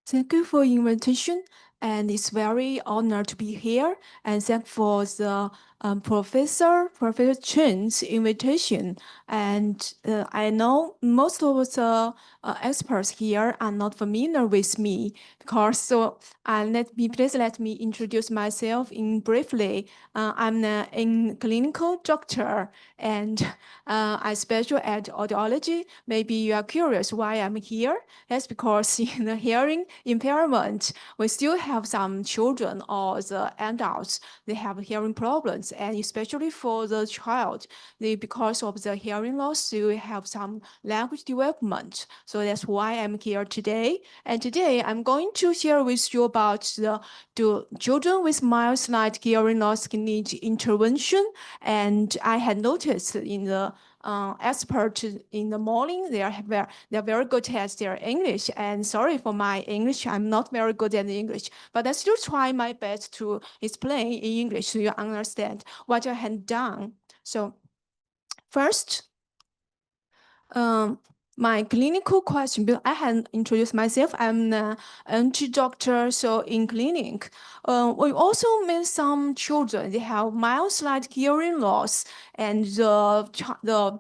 Thank you for invitation, and it's very honored to be here. And thank for the Professor Chen's invitation. And I know most of the experts here are not familiar with me because please let me introduce myself in briefly. I'm a clinical doctor and I special at audiology. Maybe you are curious why I'm here. That's because in the hearing impairment, we still have some children or the adults, they have hearing problems. And especially for the child, because of the hearing loss, they will have some language development. So that's why I'm here today. And today I'm going to share with you about the children with mild slight hearing loss need intervention. And I had noticed in the expert in the morning, they're very good at their English. And sorry for my English, I'm not very good at English, but I still try my best to explain in English so you understand what I had done. So first, my clinical question, because I had introduced myself, I'm an NG doctor, so in clinic, we also met some children, they have mild slight hearing loss, and the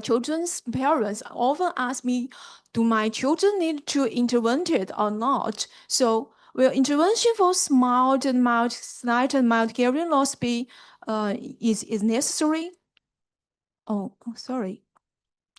children's parents often ask me, do my children need to intervened or not? So will intervention for mild and slight and mild hearing loss be is necessary? Oh, sorry.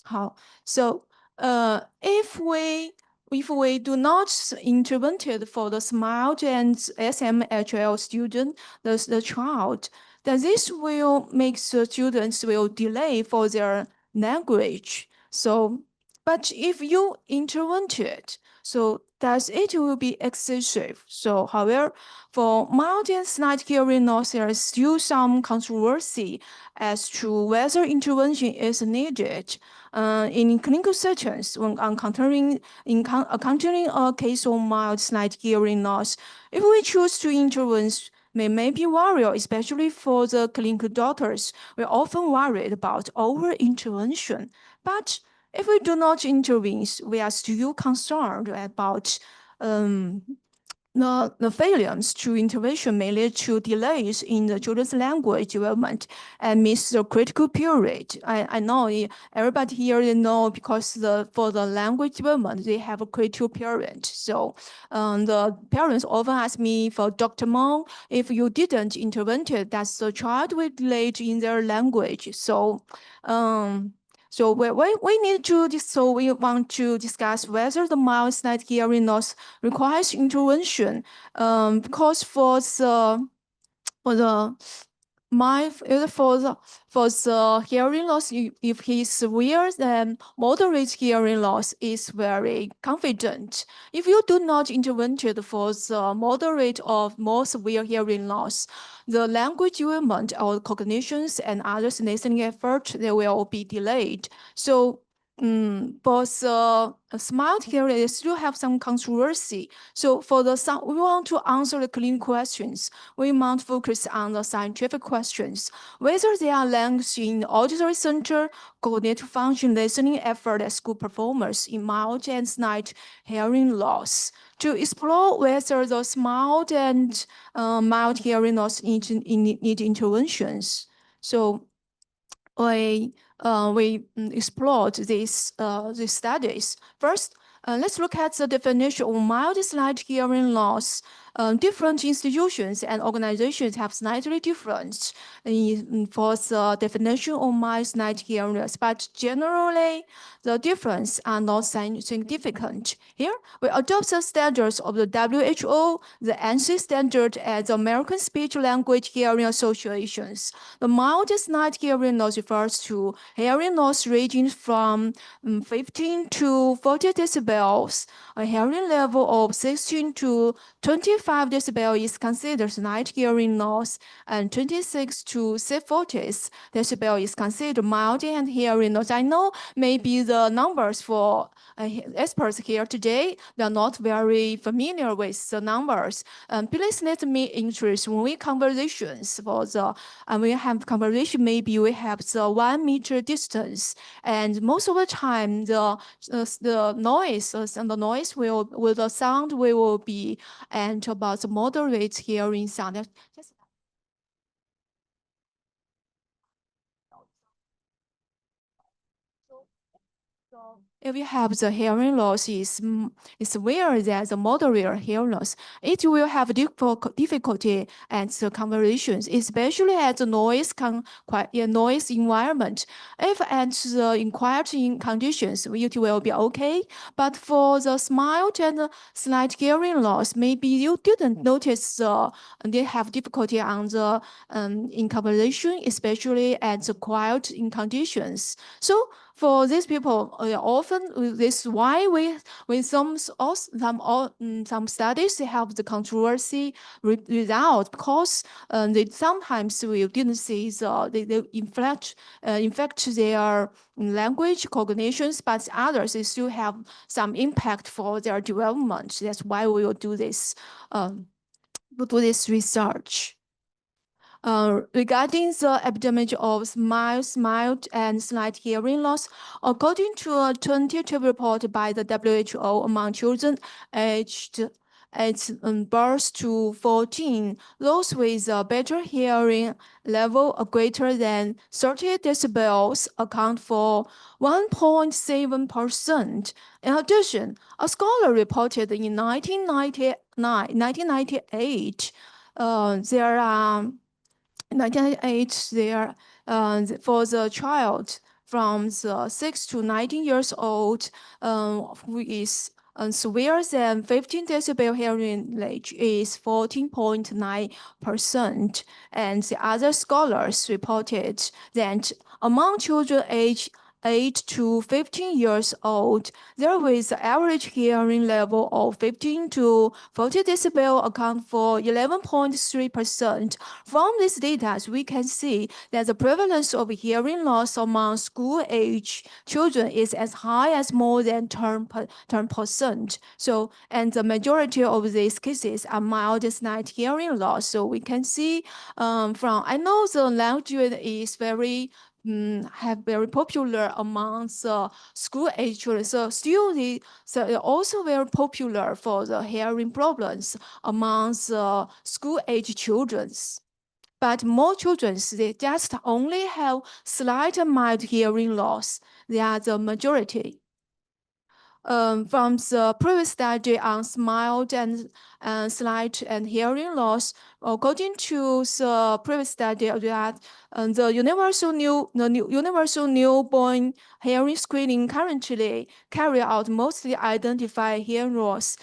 How? So if we do not intervened for the mild and SMHL student, the child, then this will make the students will delay for their language. So, but if you intervened, so thus it will be excessive. So, however, for mild and slight hearing loss, there is still some controversy as to whether intervention is needed. In clinical settings, when encountering a case of mild slight hearing loss, if we choose to intervene, may be worried, especially for the clinical doctors. We're often worried about over-intervention. But if we do not intervene, we are still concerned about the failures to intervention may lead to delays in the children's language development and miss the critical period. I know everybody here know because for the language development, they have a critical period. So the parents often ask me for Dr. Meng, if you didn't intervene, that the child will delay in their language. So we need to, so we want to discuss whether the mild slight hearing loss requires intervention. Because for the hearing loss, if he's severe, then moderate hearing loss is very confident. If you do not intervene for the moderate or more severe hearing loss, the language development or cognitions and other listening effort, they will be delayed. So both smart hearing, they still have some controversy. So for we want to answer the clinical questions. We must focus on the scientific questions, whether they are language in auditory center, cognitive function, listening effort as school performers in mild and slight hearing loss. To explore whether those mild and mild hearing loss need interventions. So we explored these studies. First, let's look at the definition of mild slight hearing loss. Different institutions and organizations have slightly different for the definition of mild slight hearing loss, but generally the difference are not significant. Here, we adopt the standards of the WHO, the ANSI standard, and the American Speech Language Hearing Associations. The mild slight hearing loss refers to hearing loss ranging from 15 to 40 decibels. A hearing level of 16 to 25 decibel is considered slight hearing loss, and 26 to 40 decibel is considered mild and hearing loss. I know maybe the numbers for experts here today, they're not very familiar with the numbers. Please let me introduce when we conversations for the, we have conversation, maybe we have the 1 meter distance, and most of the time the noise noise. And the noise will the sound will be and about the moderate hearing sound. If you have the hearing loss is severe than the moderate hearing loss, it will have difficulty at the conversations, especially at the noise environment. If at the quiet conditions, it will be okay. But for the mild and slight hearing loss, maybe you didn't notice they have difficulty on the in conversation, especially at the quiet in conditions. So for these people, often this is why when some studies they have the controversy result because they sometimes we didn't see they infect their language cognitions, but others they still have some impact for their development. That's why we will do this research. Regarding the epidemic of mild and slight hearing loss, according to a 2012 report by the WHO among children aged birth to 14, those with a better hearing level greater than 30 decibels account for 1.7%. In addition, a scholar reported in 1998 there are 1998 there for the child from the 6 to 19 years old who is severe than 15 decibel hearing range is 14.9%. And the other scholars reported that among children aged 8 to 15 years old, there was the average hearing level of 15 to 40 decibel account for 11.3%. From this data, we can see that the prevalence of hearing loss among school-age children is as high as more than 10%. So, and the majority of these cases are mild and slight hearing loss. So we can see I know the language is very popular among the school age children. So still they're also very popular for the hearing problems among the school age children. But more children, they just only have slight and mild hearing loss. They are the majority. From the previous study on mild and slight and hearing loss, according to the previous study that the universal newborn hearing screening currently carry out mostly identify hearing loss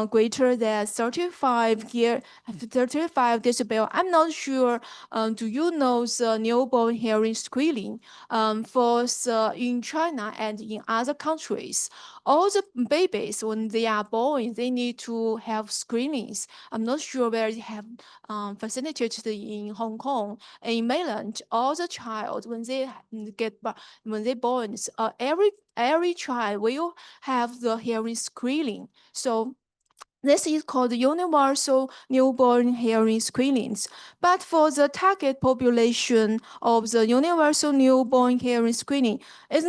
greater than 35 decibel. I'm not sure. Do you know the newborn hearing screening in China and in other countries? All the babies, when they are born, they need to have screenings. I'm not sure where they have facilitated in Hong Kong. In mainland, all the child, when they born, every child will have the hearing screening. So this is called universal newborn hearing screenings. But for the target population of the universal newborn hearing screening, it's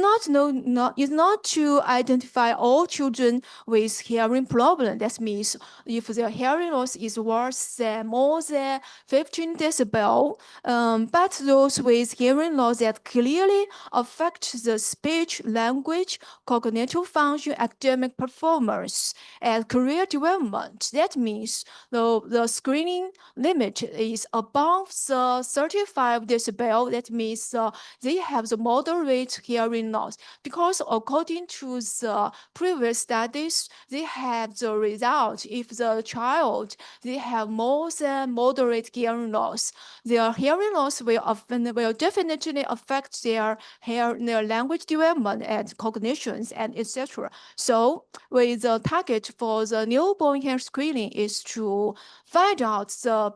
not to identify all children with hearing problem. That means if their hearing loss is worse than more than 15 decibel, but those with hearing loss that clearly affect the speech, language, cognitive function, academic performance, and career development. That means the screening limit is above the 35 decibel. That means they have the moderate hearing loss. Because according to the previous studies, they have the result if the child they have more than moderate hearing loss, their hearing loss will definitely affect their language development and cognitions and etc. So with the target for the newborn hearing screening is to find out the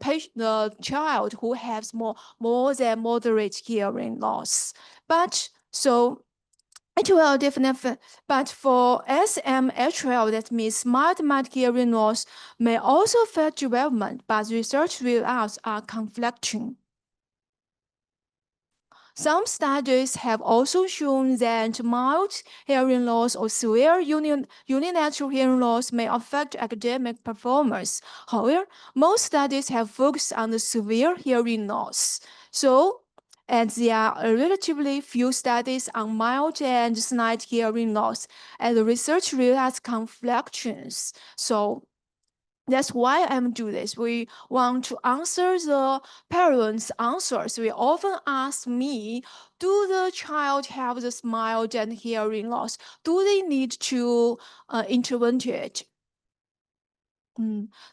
child who has more than moderate hearing loss. But so it will definitely, but for SMH12, that means mild hearing loss, may also affect development, but research results are conflicting. Some studies have also shown that mild hearing loss or severe unilateral hearing loss may affect academic performance. However, most studies have focused on the severe hearing loss. So, and there are relatively few studies on mild and slight hearing loss, and the research realized conflictions. So, that's why I'm doing this. We want to answer the parents' answers. We often ask me, do the child have the mild and hearing loss? Do they need to intervene?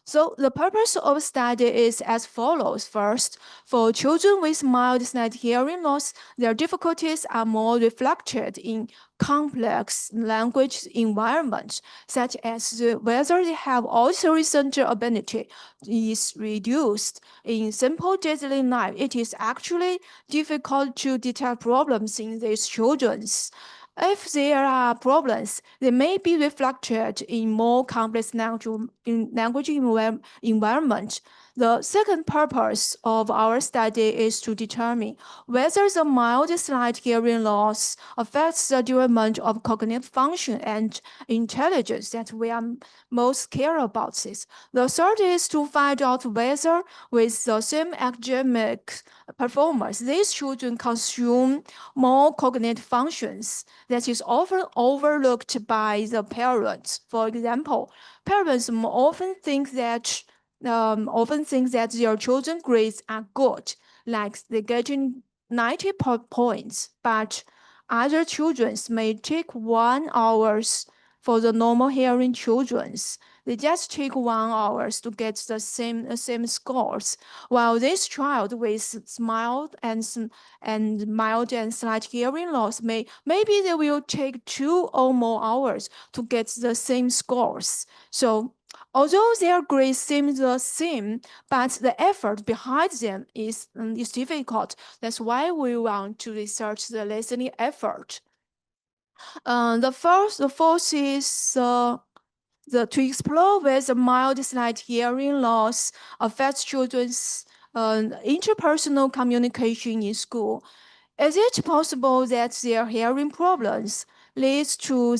So the purpose of study is as follows. First, for children with mild slight hearing loss, their difficulties are more reflected in complex language environments, such as whether they have auditory center ability is reduced. In simple daily life, it is actually difficult to detect problems in these children. If there are problems, they may be reflected in more complex language environment. The second purpose of our study is to determine whether the mild slight hearing loss affects the development of cognitive function and intelligence that we are most care about this. The third is to find out whether with the same academic performance, these children consume more cognitive functions that is often overlooked by the parents. For example, parents often think that their children's grades are good, like they getting 90 points, but other children may take 1 hours for the normal hearing children's. They just take 1 hour to get the same scores, while this child with mild and slight hearing loss maybe they will take 2 or more hours to get the same scores. So although their grades seem the same, but the effort behind them is difficult. That's why we want to research the listening effort. The fourth is to explore whether mild slight hearing loss affects children's interpersonal communication in school. Is it possible that their hearing problems leads to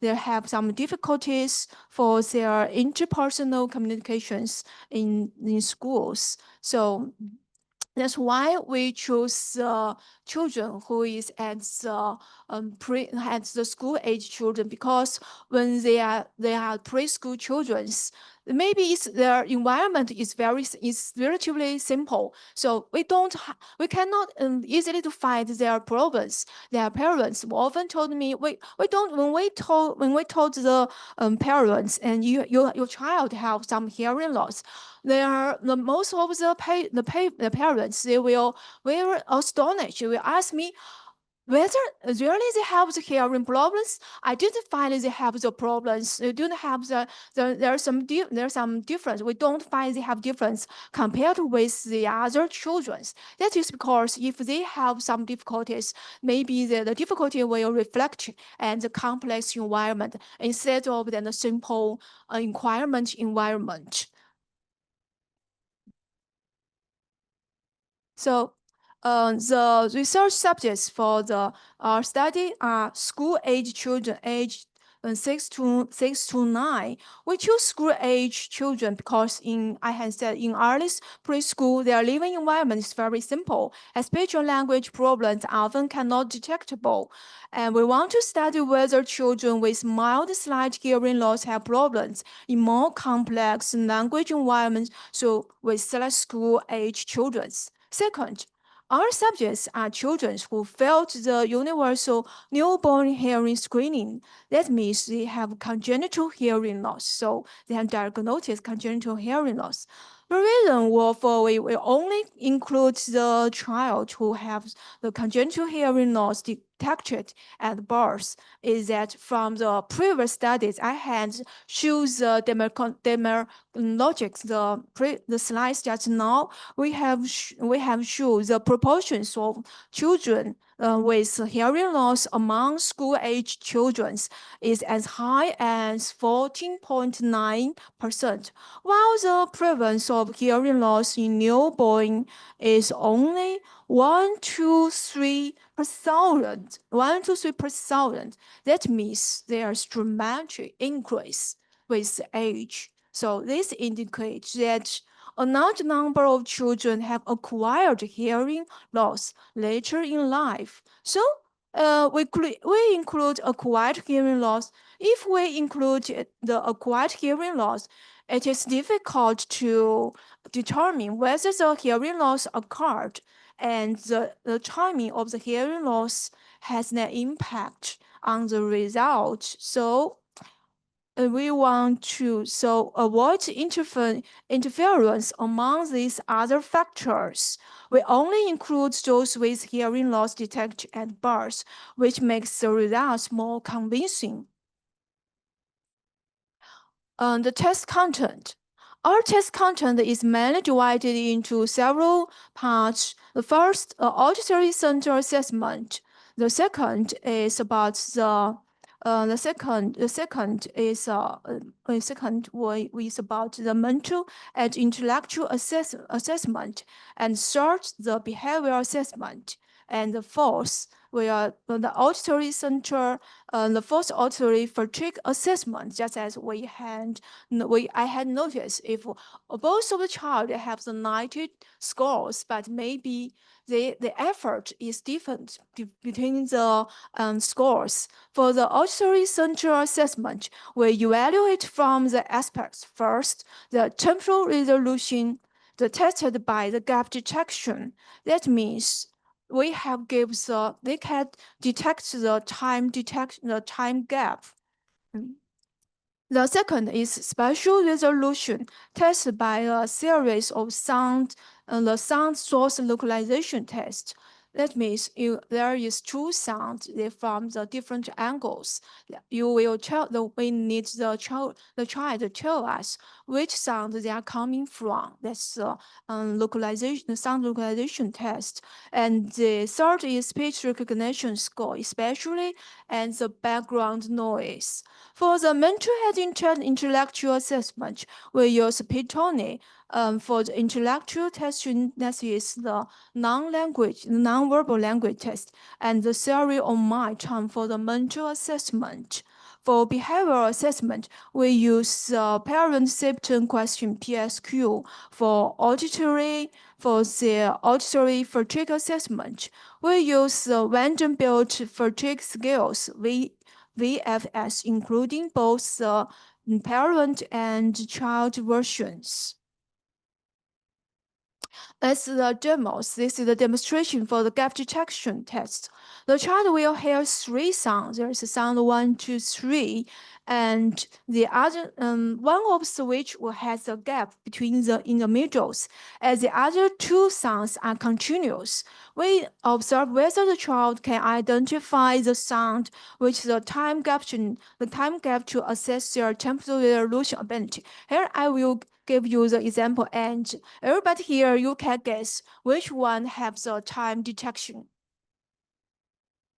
they have some difficulties for their interpersonal communications in schools? So that's why we choose children who is at the school age children, because when they are preschool children, maybe their environment is relatively simple, so we cannot easily to find their problems. Their parents often told me we don't when we told the parents and your child have some hearing loss, the most of the parents they will very astonished. They will ask me whether really they have the hearing problems. I didn't find they have the problems. They don't have there's some difference. We don't find they have difference compared with the other children. That is because if they have some difficulties, maybe the difficulty will reflect and the complex environment instead of the simple environment. So the research subjects for our study are school-age children aged 6 to 9. We choose school-age children because I had said in early preschool, their living environment is very simple, and speech and language problems often cannot detectable. And we want to study whether children with mild slight hearing loss have problems in more complex language environments, so we select school-age children. Second, our subjects are children who failed the universal newborn hearing screening. That means they have congenital hearing loss, so they have diagnosed congenital hearing loss. The reason we will only include the child who has the congenital hearing loss detected at birth is that from the previous studies I had shows the demographics, the slides just now we have shown the proportions of children with hearing loss among school-age children is as high as 14.9%, while the prevalence of hearing loss in newborn is only 1 to 3 per thousand. 1 to 3 per thousand. That means there's dramatic increase with age. So this indicates that a large number of children have acquired hearing loss later in life. So we include acquired hearing loss. If we include the acquired hearing loss, it is difficult to determine whether the hearing loss occurred, and the timing of the hearing loss has an impact on the result. So we want to avoid interference among these other factors. We only include those with hearing loss detected at birth, which makes the results more convincing. The test content. Our test content is mainly divided into several parts. The first, auditory center assessment. The second is about the second is about the mental and intellectual assessment, and third, the behavioral assessment, and the fourth, we are the auditory center, the fourth auditory fatigue assessment. Just as I had noticed, if both of the child have the 90 scores, but maybe the effort is different between the scores. For the auditory central assessment, we evaluate from the aspects. First, the temporal resolution, tested by the gap detection. That means they can detect the time gap. The second is spatial resolution, tested by a series of the sound source localization test. That means there is two sounds from the different angles. We need the child to tell us which sound they are coming from. That's the sound localization test. And the third is speech recognition score, especially and the background noise. For the mental health intellectual assessment, we use Pitoni. For the intellectual testing, that is the non-verbal language test, and the theory of mind time for the mental assessment. For behavioral assessment, we use the parent symptom question PSQ. For the auditory fatigue assessment, we use the Vanderbilt fatigue scales VFS, including both the parent and child versions. As the demos, this is the demonstration for the gap detection test. The child will hear three sounds. There is a sound 1, 2, 3, and the other one of which will have a gap between the intermedials, as the other two sounds are continuous. We observe whether the child can identify the sound with the time gap to assess their temporal resolution ability. Here I will give you the example, and everybody here, you can guess which one has the time detection.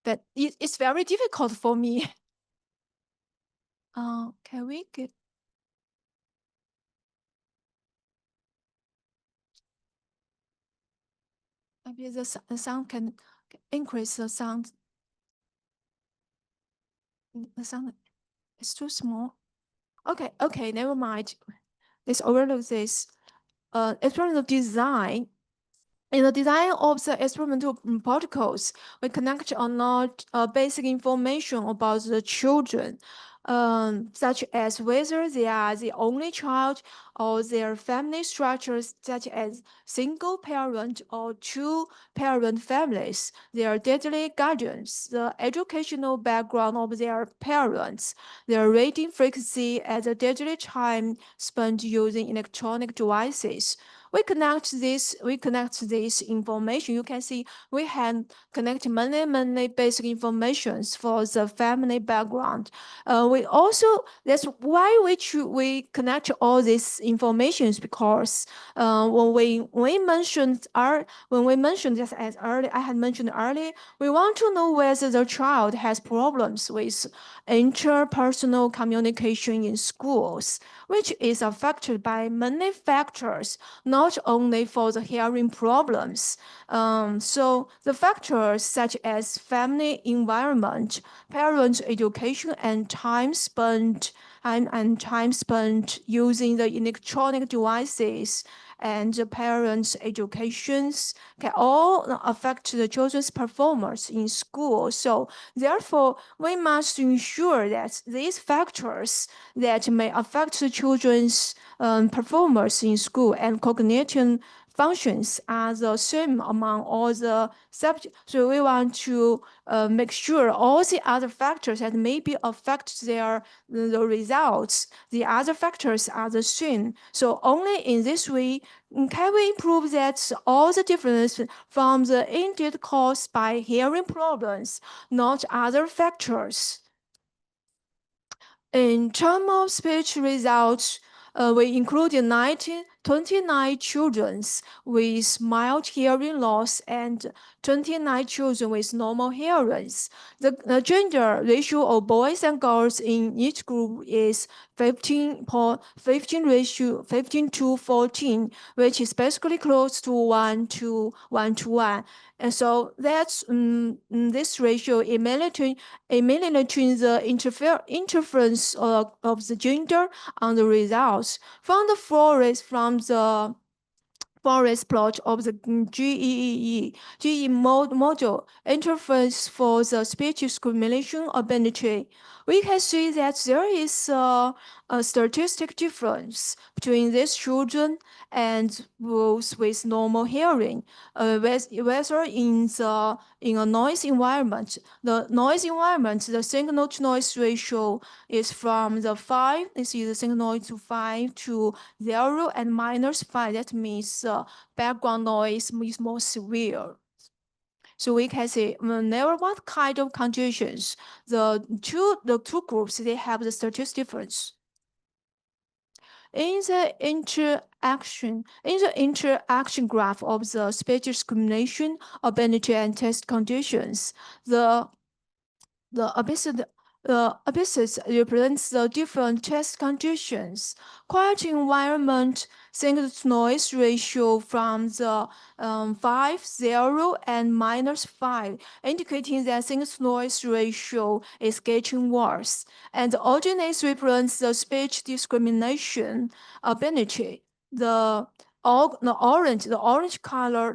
But it's very difficult for me. Can we get? Maybe the sound can increase the sound. The sound is too small. Okay, never mind. Let's overlook this. Experimental design. In the design of the experimental protocols, we connect a lot basic information about the children, such as whether they are the only child or their family structures, such as single parent or two parent families, their daily guardians, the educational background of their parents, their reading frequency, and the daily time spent using electronic devices. we connect this information. You can see we have connect many basic informations for the family background. That's why we connect all these informations, because when we mentioned this as early, I had mentioned earlier, we want to know whether the child has problems with interpersonal communication in schools, which is affected by many factors, not only for the hearing problems. So the factors such as family environment, parents' education, and time spent using the electronic devices and the parents' educations can all affect the children's performance in school. So therefore, we must ensure that these factors that may affect the children's performance in school and cognitive functions are the same among all the subjects. So we want to make sure all the other factors that maybe affect the results, the other factors are the same. So only in this way can we prove that all the difference from the indeed caused by hearing problems, not other factors. In terms of speech results, we included 29 children with mild hearing loss and 29 children with normal hearing. The gender ratio of boys and girls in each group is 15 to 14, which is basically close to 1 to 1. And so that's this ratio immediately between the interference of the gender on the results from the forest plot of the GE model interface for the speech discrimination ability. We can see that there is a statistic difference between these children and those with normal hearing, whether in a noise environment. The noise environment, the signal to noise ratio is from the 5. This is the signal to 5 to 0 and -5. That means background noise is more severe. So we can say no matter what kind of conditions, the two groups, they have the statistic difference. In the interaction graph of the speech discrimination, ability, and test conditions, the abysses represents the different test conditions. Quiet environment, signal-to-noise ratio from the 5, 0, and -5, indicating that signal-to-noise ratio is getting worse. And the alternate represents the speech discrimination ability. The orange color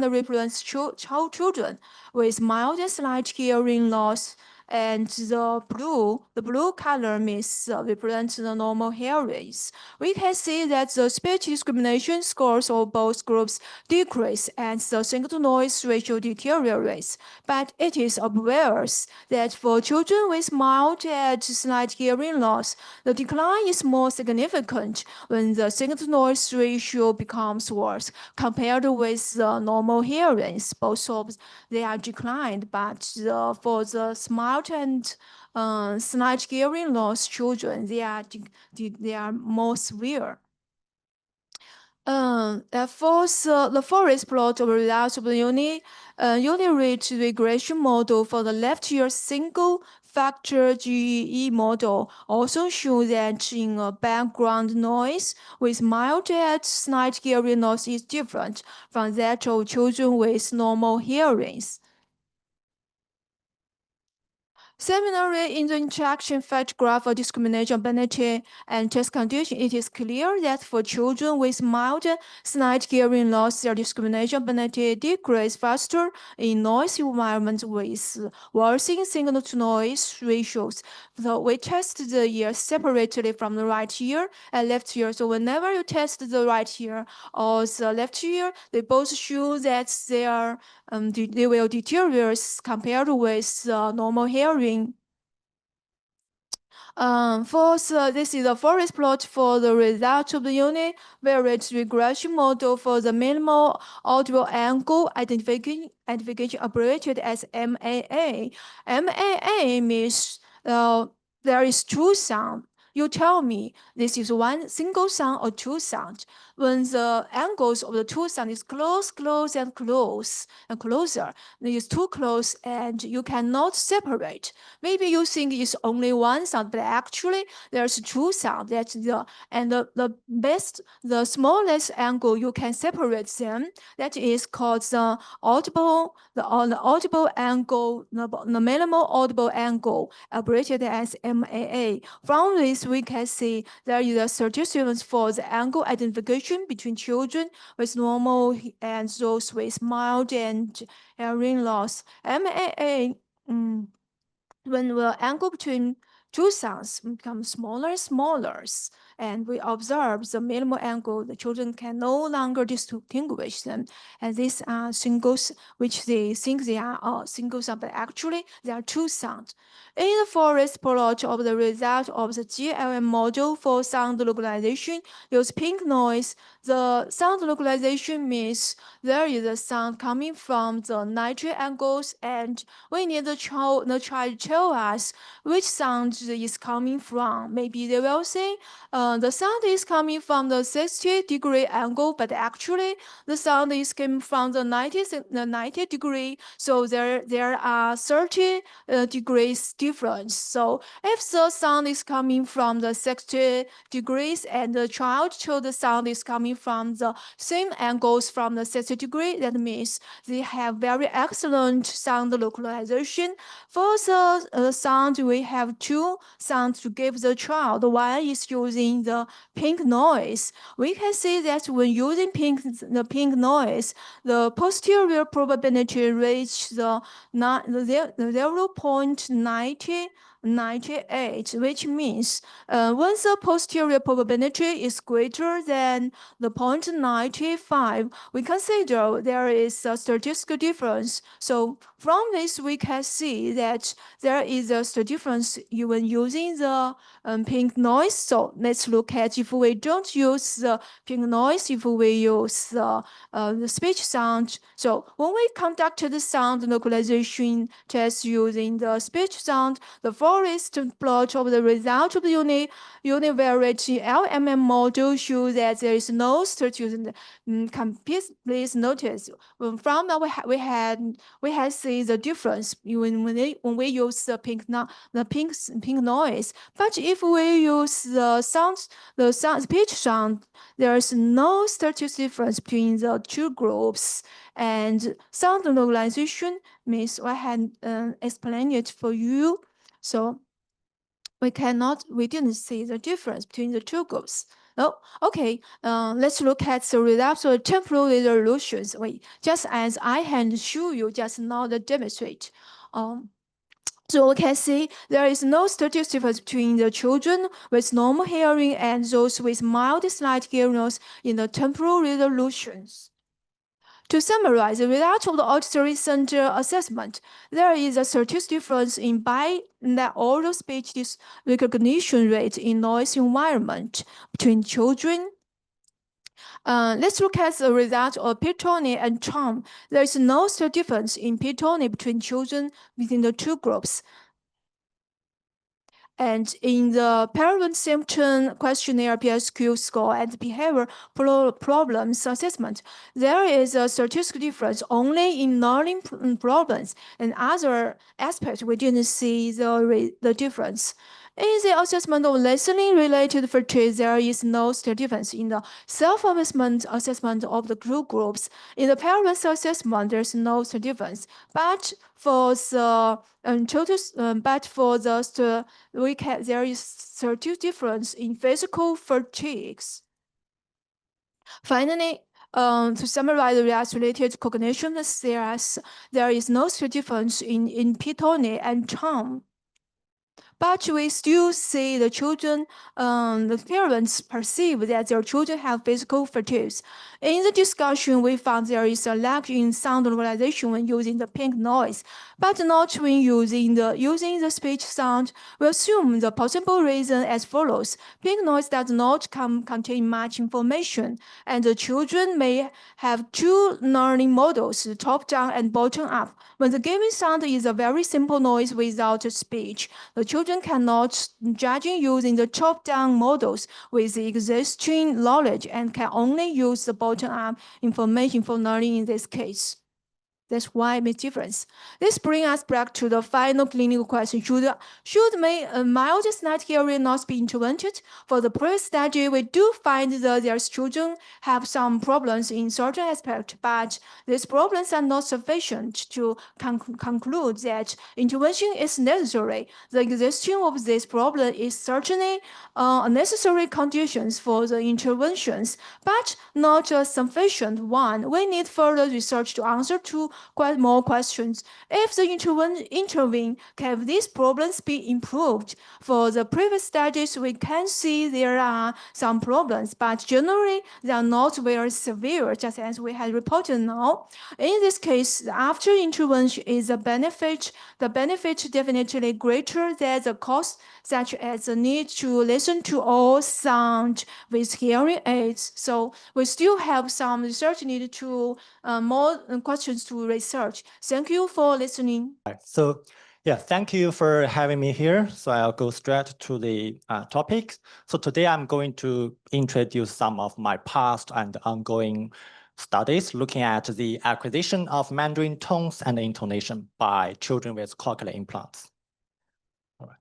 represents children with mild and slight hearing loss, and the blue color represents the normal hearings. We can see that the speech discrimination scores of both groups decrease and the signal-to-noise ratio deteriorates. But it is obvious that for children with mild and slight hearing loss, the decline is more significant when the signal-to-noise ratio becomes worse compared with the normal hearings. Both of they are declined, but for the smart and slight hearing loss children, they are more severe. The forest plot of results of the unirate regression model for the left ear single factor GEE model also show that in a background noise with mild and slight hearing loss is different from that of children with normal hearings. Similarly, in the interaction factor graph of discrimination ability and test condition, it is clear that for children with mild slight hearing loss, their discrimination ability decreases faster in noise environments with worsening signal-to-noise ratios. So we test the ear separately from the right ear and left ear. So whenever you test the right ear or the left ear, they both show that they will deteriorate compared with normal hearing. This is the forest plot for the result of the univariate regression model for the minimal audible angle identification abbreviated as MAA. MAA means there is two sound. You tell me this is one single sound or two sound. When the angles of the two sound is close, and closer, it is too close and you cannot separate. Maybe you think it's only one sound, but actually there's two sounds. That's the smallest angle you can separate them. That is called the audible angle, the minimal audible angle, abbreviated as MAA. From this, we can see there is a certificate for the angle identification between children with normal and those with mild and hearing loss. MAA. When the angle between two sounds becomes smaller, and we observe the minimal angle, the children can no longer distinguish them. And these are singles, which they think they are single sound, but actually they are two sounds. In the forest plot of the result of the GLM model for sound localization, use pink noise. The sound localization means there is a sound coming from the 90 angles, and we need the child to tell us which sound is coming from. Maybe they will say the sound is coming from the 60-degree angle, but actually the sound is coming from the 90 degree. So there are 30 degrees difference. So if the sound is coming from the 60 degrees and the child told the sound is coming from the same angles from the 60 degree, that means they have very excellent sound localization. For the sound, we have two sounds to give the child. One is using the pink noise. We can see that when using the pink noise, the posterior probability reach the 0.98, which means when the posterior probability is greater than the 0.95, we consider there is a statistical difference. So from this, we can see that there is a difference when using the pink noise. So let's look at if we don't use the pink noise, if we use the speech sound. So when we conducted the sound localization test using the speech sound, the forest plot of the result of the univariate LMM model shows that there is no statistical. Please notice from now we had seen the difference when we use the pink noise. But if we use the speech sound, there is no statistical difference between the two groups. And sound localization means I had explained it for you. So we didn't see the difference between the two groups. Oh, okay. Let's look at the results of temporal resolutions. Just as I had shown you just now to demonstrate. So we can see there is no statistical difference between the children with normal hearing and those with mild slight hearing loss in the temporal resolutions. To summarize the result of the auditory center assessment, there is a statistical difference in binaural speech recognition rate in noise environment between children. Let's look at the result of Pitoni and Chang. There is no statistical difference in Pitoni between children within the two groups. And in the parent symptom questionnaire, PSQ score, and behavior problems assessment, there is a statistical difference only in learning problems. And other aspects, we didn't see the difference. In the assessment of listening-related fatigue, there is no difference in the self-assessment assessment of the groups. In the parents assessment, there's no difference. But for the there is statistical difference in physical fatigues. Finally, to summarize the results related to cognition, there is no statistical difference in Pitoni and Chang. but we still see the children, the parents perceive that their children have physical fatigues. In the discussion, we found there is a lack in sound localization when using the pink noise, but not when using the speech sound. We assume the possible reason as follows. Pink noise does not contain much information, and the children may have two learning models, top-down and bottom-up. When the given sound is a very simple noise without speech, the children cannot judge using the top-down models with the existing knowledge and can only use the bottom-up information for learning in this case. That's why it makes difference. This brings us back to the final clinical question. Should mild slight hearing loss be intervened? For the previous study, we do find that their children have some problems in certain aspects, but these problems are not sufficient to conclude that intervention is necessary. The existence of this problem is certainly a necessary conditions for the interventions, but not a sufficient one. We need further research to answer to quite more questions. If the intervene, can these problems be improved? For the previous studies, we can see there are some problems, but generally they are not very severe, just as we had reported now. In this case, after intervention is a benefit. The benefit definitely greater than the cost, such as the need to listen to all sound with hearing aids. So we still have some research needed to more questions to research. Thank you for listening. So yeah, thank you for having me here. So I'll go straight to the topic. So today I'm going to introduce some of my past and ongoing studies looking at the acquisition of Mandarin tones and intonation by children with cochlear implants. All right.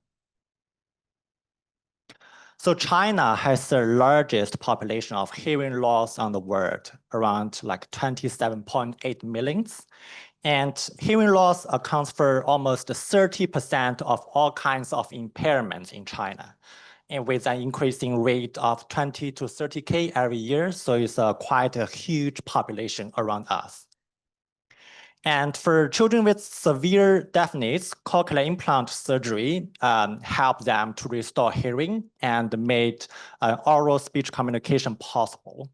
So China has the largest population of hearing loss on the world, around like 27.8 million. And hearing loss accounts for almost 30% of all kinds of impairments in China, and with an increasing rate of 20 to 30K every year. So it's quite a huge population around us. And for children with severe deafness, cochlear implant surgery helped them to restore hearing and made oral speech communication possible.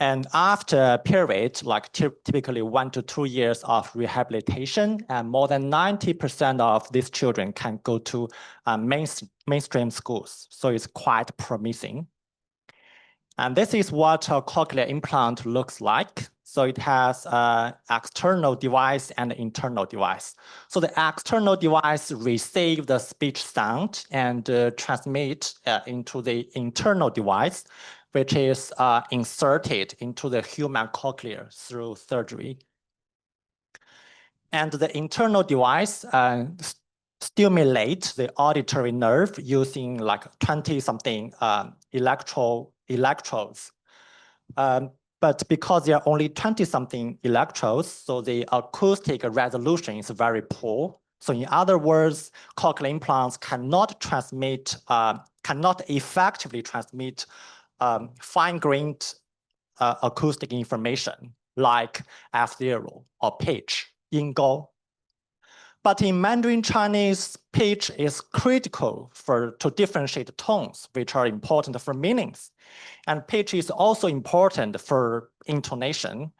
And after a period, like typically 1 to 2 years of rehabilitation, and more than 90% of these children can go to mainstream schools. So it's quite promising. And this is what a cochlear implant looks like. So it has an external device and an internal device. So the external device receives the speech sound and transmit into the internal device, which is inserted into the human cochlea through surgery. And the internal device stimulates the auditory nerve using like 20-something electrodes. But because there are only 20-something electrodes, so the acoustic resolution is very poor. So in other words, cochlear implants cannot effectively transmit fine-grained acoustic information like F0 or pitch, 音高. But in Mandarin Chinese, pitch is critical to differentiate tones, which are important for meanings. And pitch is also important for intonation,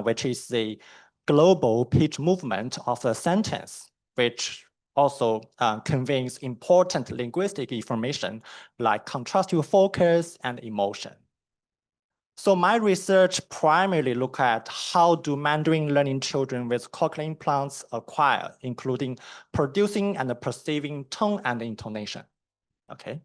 which is the global pitch movement of a sentence, which also conveys important linguistic information like contrastive focus and emotion. So my research primarily look at how do Mandarin learning children with cochlear implants acquire, including producing and perceiving tone and intonation. Okay.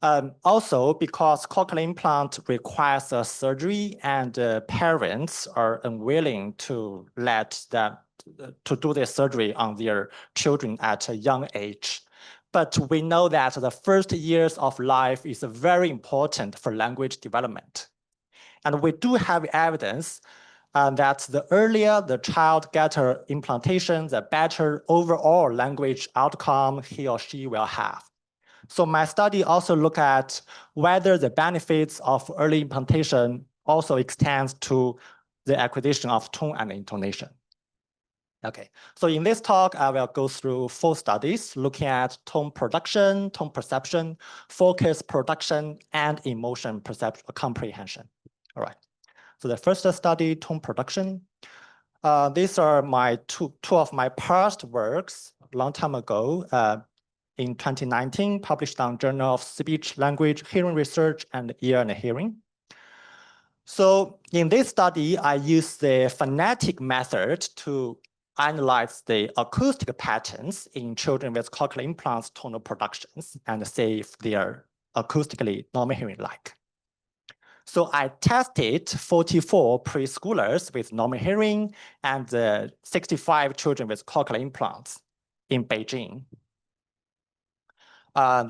Also, because cochlear implant requires a surgery and parents are unwilling to do the surgery on their children at a young age. But we know that the first years of life is very important for language development. And we do have evidence that the earlier the child gets her implantation, the better overall language outcome he or she will have. So my study also looked at whether the benefits of early implantation also extends to the acquisition of tone and intonation. Okay, so in this talk, I will go through 4 studies looking at tone production, tone perception, focus production, and emotion perception comprehension. All right, so the first study, tone production. These are my two of my past works a long time ago. In 2019, published on Journal of Speech, Language, Hearing Research, and Ear and Hearing. So in this study, I used the phonetic method to analyze the acoustic patterns in children with cochlear implants tonal productions and see if they are acoustically normal hearing-like. So I tested 44 preschoolers with normal hearing and 65 children with cochlear implants in Beijing.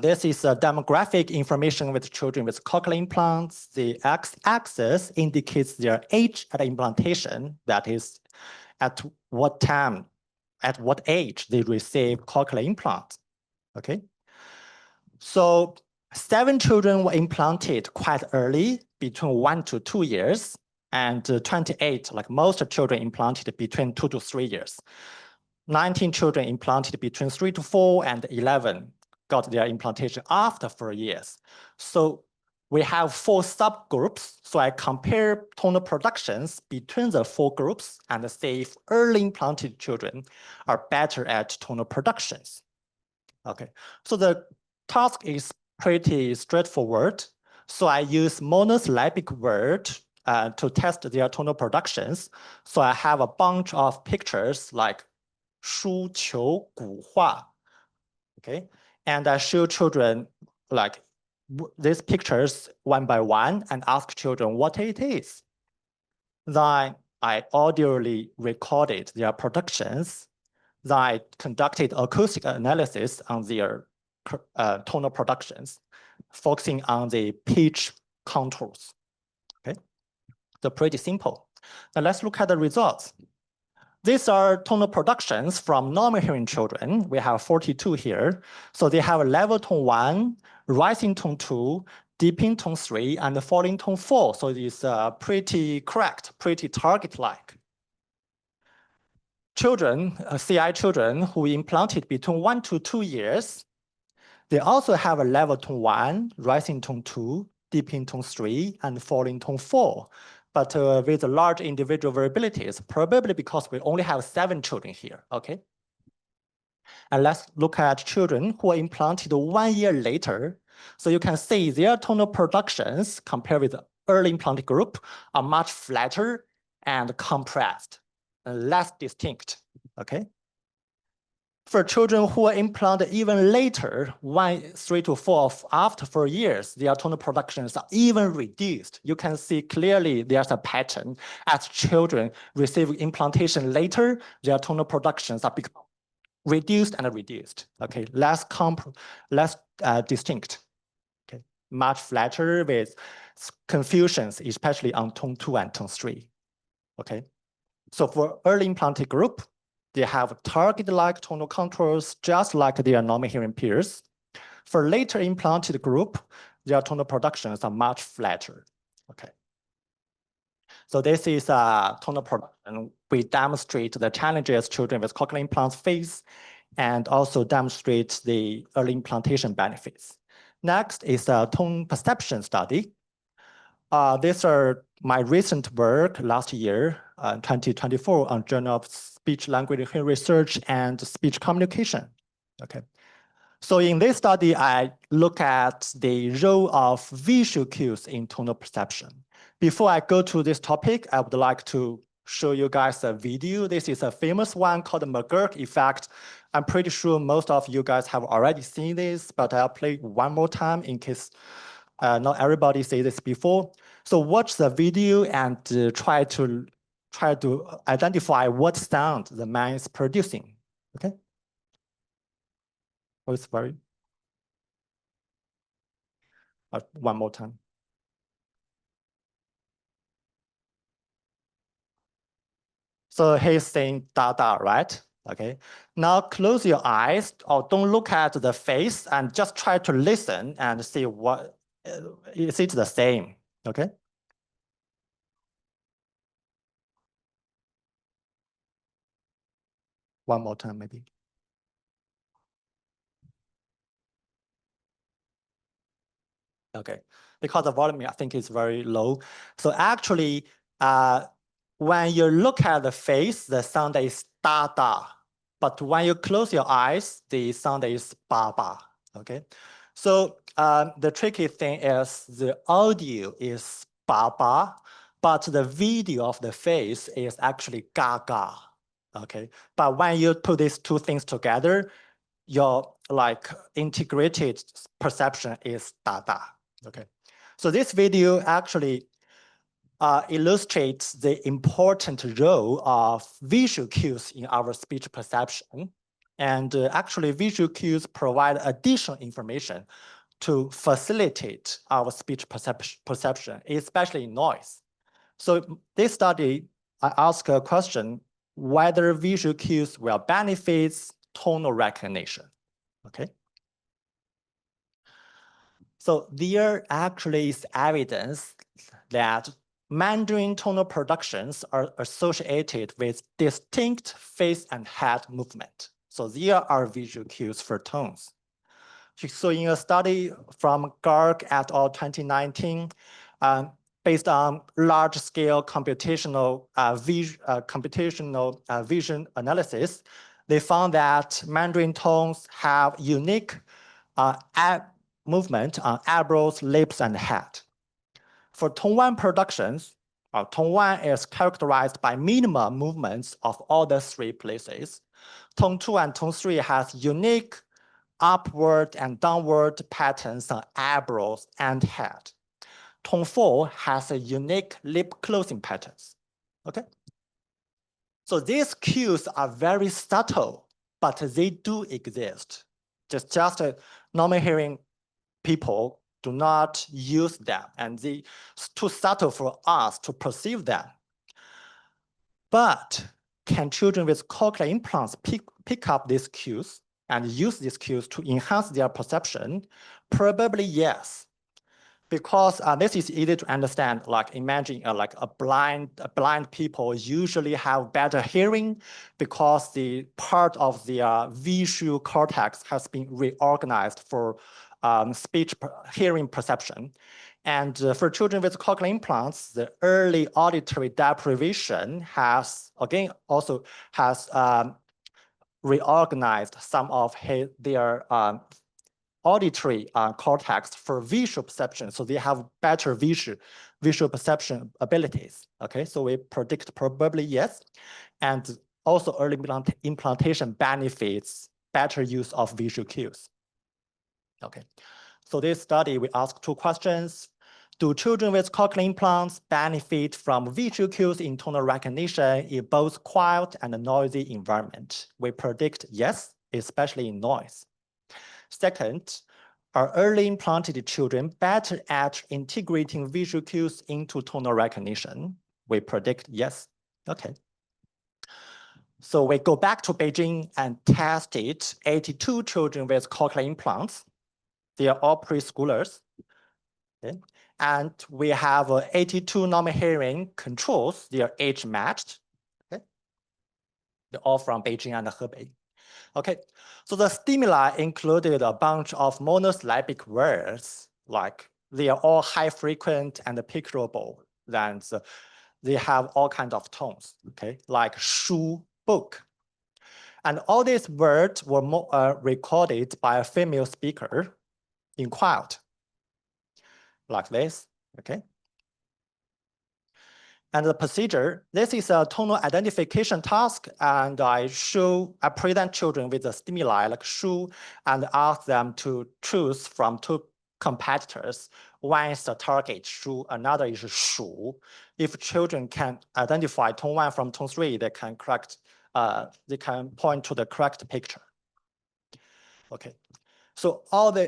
This is demographic information with children with cochlear implants. The x-axis indicates their age at implantation, that is, at what time, at what age they receive cochlear implants, okay? So 7 children were implanted quite early, between 1 to 2 years, and 28, like most children, implanted between 2 to 3 years. 19 children implanted between 3 to 4, and 11 got their implantation after 4 years. So we have 4 subgroups. So I compare tonal productions between the 4 groups and see if early implanted children are better at tonal productions. Okay, so the task is pretty straightforward. So I use monosyllabic word to test their tonal productions. So I have a bunch of pictures like 书求古画, okay? And I show children like these pictures one by one and ask children what it is. Then I audioly recorded their productions. Then I conducted acoustic analysis on their tonal productions, focusing on the pitch contours, okay? So pretty simple. Now let's look at the results. These are tonal productions from normal hearing children. We have 42 here. So they have a level tone 1, rising tone 2, deepening tone 3, and falling tone 4. So it's pretty correct, pretty target-like. Children, CI children who implanted between 1 to 2 years, they also have a level tone 1, rising tone 2, deepening tone 3, and falling tone 4. But with large individual variabilities, probably because we only have 7 children here, okay? And let's look at children who are implanted 1 year later. So you can see their tonal productions compared with the early implanted group are much flatter and compressed, and less distinct, okay? For children who are implanted even later, 3 to 4, after 4 years, their tonal productions are even reduced. You can see clearly there's a pattern. As children receive implantation later, their tonal productions are reduced and reduced. Okay, less distinct. Okay, much flatter with confusions, especially on tone 2 and tone 3. Okay, so for early implanted group, they have target-like tonal contours, just like their normal hearing peers. For later implanted group, their tonal productions are much flatter. Okay. So this is tonal production. We demonstrate the challenges children with cochlear implants face, and also demonstrate the early implantation benefits. Next is a tone perception study. These are my recent work last year, 2024, on Journal of Speech, Language, Hearing Research, and Speech Communication. Okay. So in this study, I look at the role of visual cues in tonal perception. Before I go to this topic, I would like to show you guys a video. This is a famous one called the McGurk effect. I'm pretty sure most of you guys have already seen this, but I'll play one more time in case not everybody said this before. So watch the video and try to identify what sound the man is producing. Okay. Oh, it's very. One more time. So he's saying da da, right? Okay. Now close your eyes or don't look at the face and just try to listen and see what is it the same. Okay. one more time, maybe. Okay, because the volume I think is very low. So actually, when you look at the face, the sound is da da. But when you close your eyes, the sound is ba ba. Okay, so the tricky thing is the audio is ba ba, but the video of the face is actually ga ga. Okay, but when you put these two things together, your like integrated perception is da da. Okay, so this video actually illustrates the important role of visual cues in our speech perception. And actually, visual cues provide additional information to facilitate our speech perception, especially in noise. So this study, I asked a question, whether visual cues will benefit tonal recognition. Okay. So there actually is evidence that Mandarin tonal productions are associated with distinct face and head movement. So there are visual cues for tones. So in a study from Garg et al. 2019, based on large-scale computational vision analysis, they found that Mandarin tones have unique movement on eyebrows, lips, and head. For tone 1 productions, tone 1 is characterized by minimum movements of all the three places. Tone 2 and tone 3 has unique upward and downward patterns on eyebrows and head. Tone 4 has a unique lip closing patterns. Okay? So these cues are very subtle, but they do exist. Just normal hearing people do not use them, and they too subtle for us to perceive them. But can children with cochlear implants pick up these cues and use these cues to enhance their perception? Probably yes, because this is easy to understand. Like imagine like a blind people usually have better hearing because the part of their visual cortex has been reorganized for speech hearing perception. And for children with cochlear implants, the early auditory deprivation has reorganized some of their auditory cortex for visual perception. So they have better visual perception abilities. Okay, so we predict probably yes. And also early implantation benefits better use of visual cues. Okay, so this study, we asked two questions. Do children with cochlear implants benefit from visual cues in tonal recognition in both quiet and noisy environment? We predict yes, especially in noise. Second, are early implanted children better at integrating visual cues into tonal recognition? We predict yes. Okay. So we go back to Beijing and tested 82 children with cochlear implants. They are all preschoolers. Okay. And we have 82 normal hearing controls. They are age matched. Okay. They're all from Beijing and Hebei. Okay, so the stimuli included a bunch of monosyllabic words, like they are all high frequent and picturable. Then they have all kinds of tones, okay, like Shuo, book. And all these words were recorded by a female speaker in quiet, like this, okay? And the procedure, this is a tonal identification task, and I present children with a stimuli like Shu and ask them to choose from two competitors. One is the target Shu, another is Shu. If children can identify tone 1 from tone 3, they can point to the correct picture. Okay, so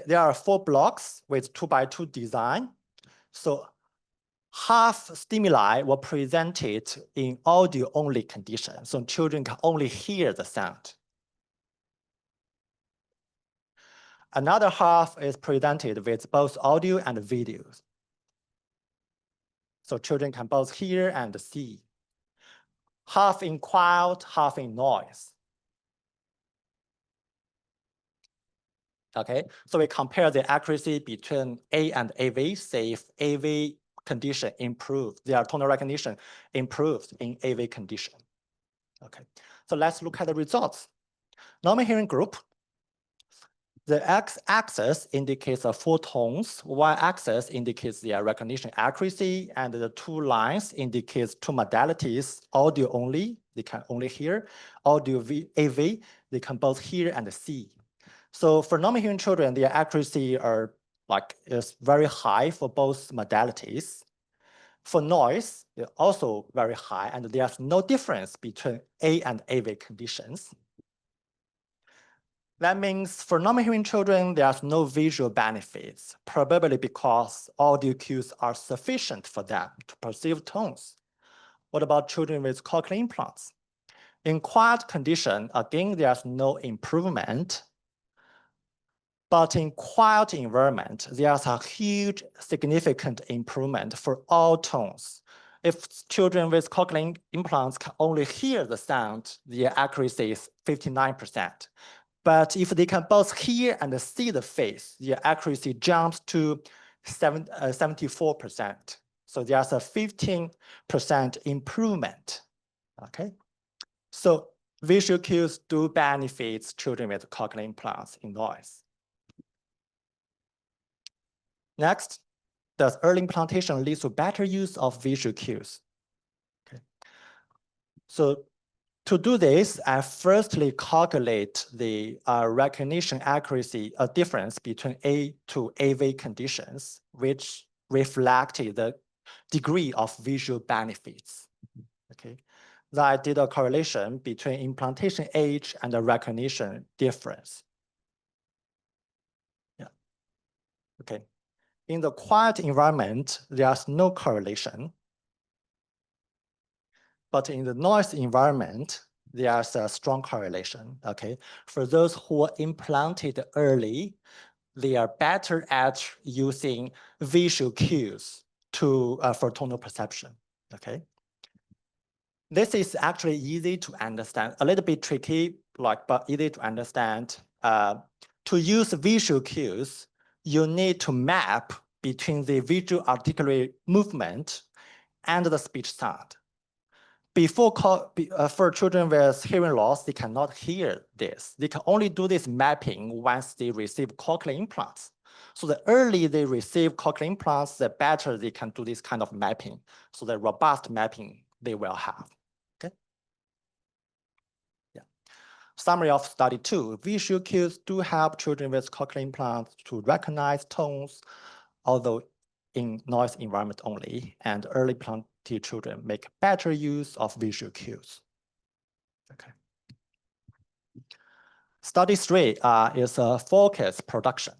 there are 4 blocks with 2x2 design. So half stimuli were presented in audio-only condition, so children can only hear the sound. Another half is presented with both audio and videos. So children can both hear and see. Half in quiet, half in noise. Okay, so we compare the accuracy between A and AV, say if AV condition improved, their tonal recognition improved in AV condition. Okay, so let's look at the results. Normal hearing group, the x-axis indicates the full tones, y-axis indicates their recognition accuracy, and the two lines indicates two modalities, audio only, they can only hear, audio AV, they can both hear and see. So for normal hearing children, their accuracy is very high for both modalities. For noise, they're also very high, and there's no difference between A and AV conditions. That means for normal hearing children, there's no visual benefits, probably because audio cues are sufficient for them to perceive tones. What about children with cochlear implants? In quiet condition, again, there's no improvement. But in quiet environment, there's a huge significant improvement for all tones. If children with cochlear implants can only hear the sound, their accuracy is 59%. But if they can both hear and see the face, their accuracy jumps to 74%. So there's a 15% improvement. Okay, so visual cues do benefit children with cochlear implants in noise. Next, does early implantation lead to better use of visual cues? Okay. So to do this, I firstly calculate the recognition accuracy, a difference between A to AV conditions, which reflected the degree of visual benefits. Okay. Then I did a correlation between implantation age and the recognition difference. Yeah. Okay. In the quiet environment, there's no correlation. But in the noise environment, there's a strong correlation, okay? For those who are implanted early, they are better at using visual cues for tonal perception, okay? This is actually easy to understand, a little bit tricky, but easy to understand. To use visual cues, you need to map between the visual articulatory movement and the speech sound. For children with hearing loss, they cannot hear this. They can only do this mapping once they receive cochlear implants. So the earlier they receive cochlear implants, the better they can do this kind of mapping. So the robust mapping they will have. Okay. Yeah. Summary of study 2. Visual cues do help children with cochlear implants to recognize tones, although in noise environment only, and early implanted children make better use of visual cues. Okay. Study 3 is a focus production.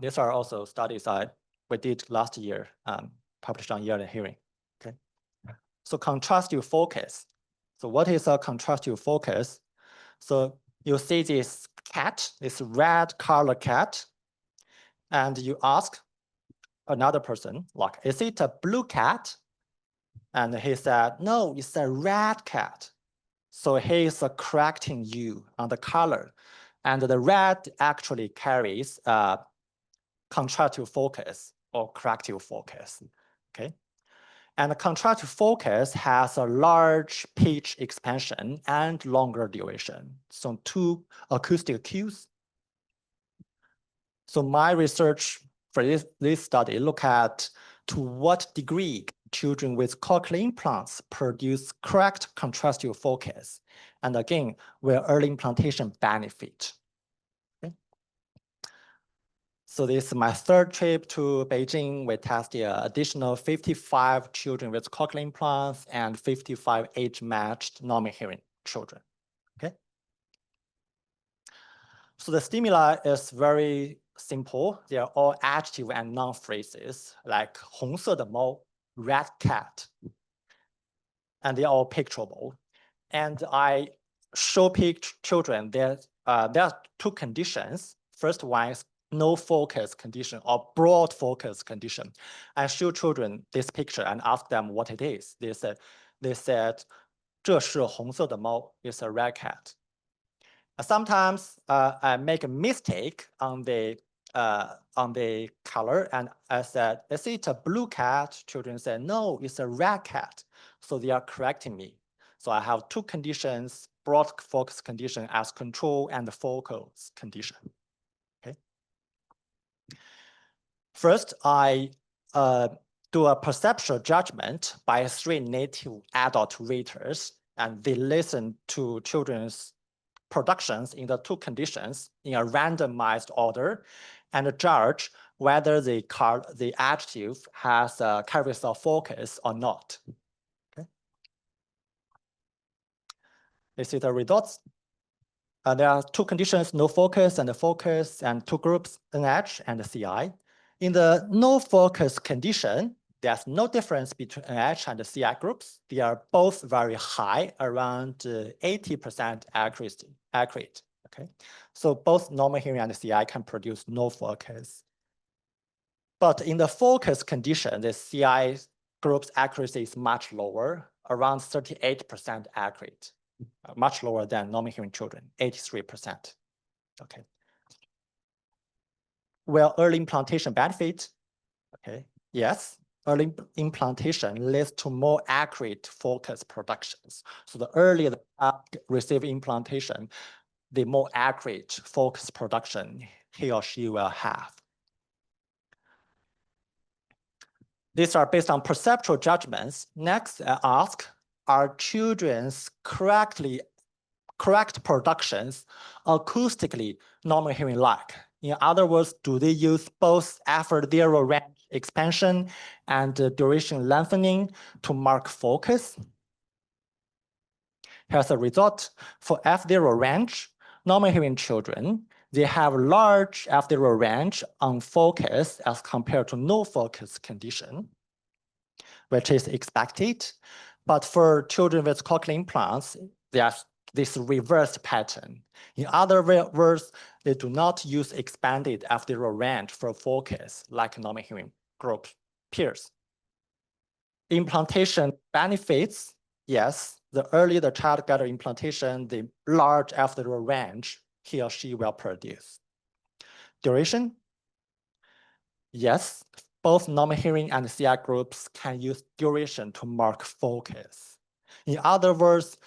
These are also studies we did last year, published on Ear and Hearing. Okay. So contrastive focus. So what is a contrastive focus? So you see this cat, this red color cat, and you ask another person, like, is it a blue cat? And he said, no, it's a red cat. So he is correcting you on the color. And the red actually carries contrastive focus or corrective focus, okay? And the contrastive focus has a large pitch expansion and longer duration. So two acoustic cues. So my research for this study look at to what degree children with cochlear implants produce correct contrastive focus. And again, will early implantation benefit? Okay. So this is my third trip to Beijing. We tested additional 55 children with cochlear implants and 55 age-matched normal hearing children. Okay. So the stimuli is very simple. They are all adjective and noun phrases, like 红色的猫, red cat, and they are all picturable. And I show children that there are two conditions. First one is no focus condition or broad focus condition. I show children this picture and ask them what it is. They said 这是红色的猫 is a red cat. Sometimes I make a mistake on the color, and I said, is it a blue cat? Children say, no, it's a red cat. So they are correcting me. So I have two conditions, broad focus condition as control and the focal condition. Okay. First, I do a perceptual judgment by 3 native adult readers, and they listen to children's productions in the two conditions in a randomized order and judge whether the adjective has a carries a focus or not. Okay. This is the results. There are two conditions, no focus, and two groups, NH and CI. In the no focus condition, there's no difference between NH and CI groups. They are both very high, around 80% accurate. Okay, so both normal hearing and CI can produce no focus. But in the focus condition, the CI group's accuracy is much lower, around 38% accurate. Much lower than normal hearing children, 83%. Okay. Well, early implantation benefit. Okay. Yes, early implantation leads to more accurate focus productions. So the earlier the receive implantation, the more accurate focus production he or she will have. These are based on perceptual judgments. Next, I ask, are children's correct productions acoustically normal hearing like? In other words, do they use both F0 range expansion and duration lengthening to mark focus? Here's a result. For F0 range, normal hearing children, they have large F0 range on focus as compared to no focus condition, which is expected. But for children with cochlear implants, there's this reversed pattern. In other words, they do not use expanded F0 range for focus like normal hearing group peers. Implantation benefits, yes, the earlier the child gets implantation, the large F0 range he or she will produce. Duration, yes, both normal hearing and CI groups can use duration to mark focus. In other words,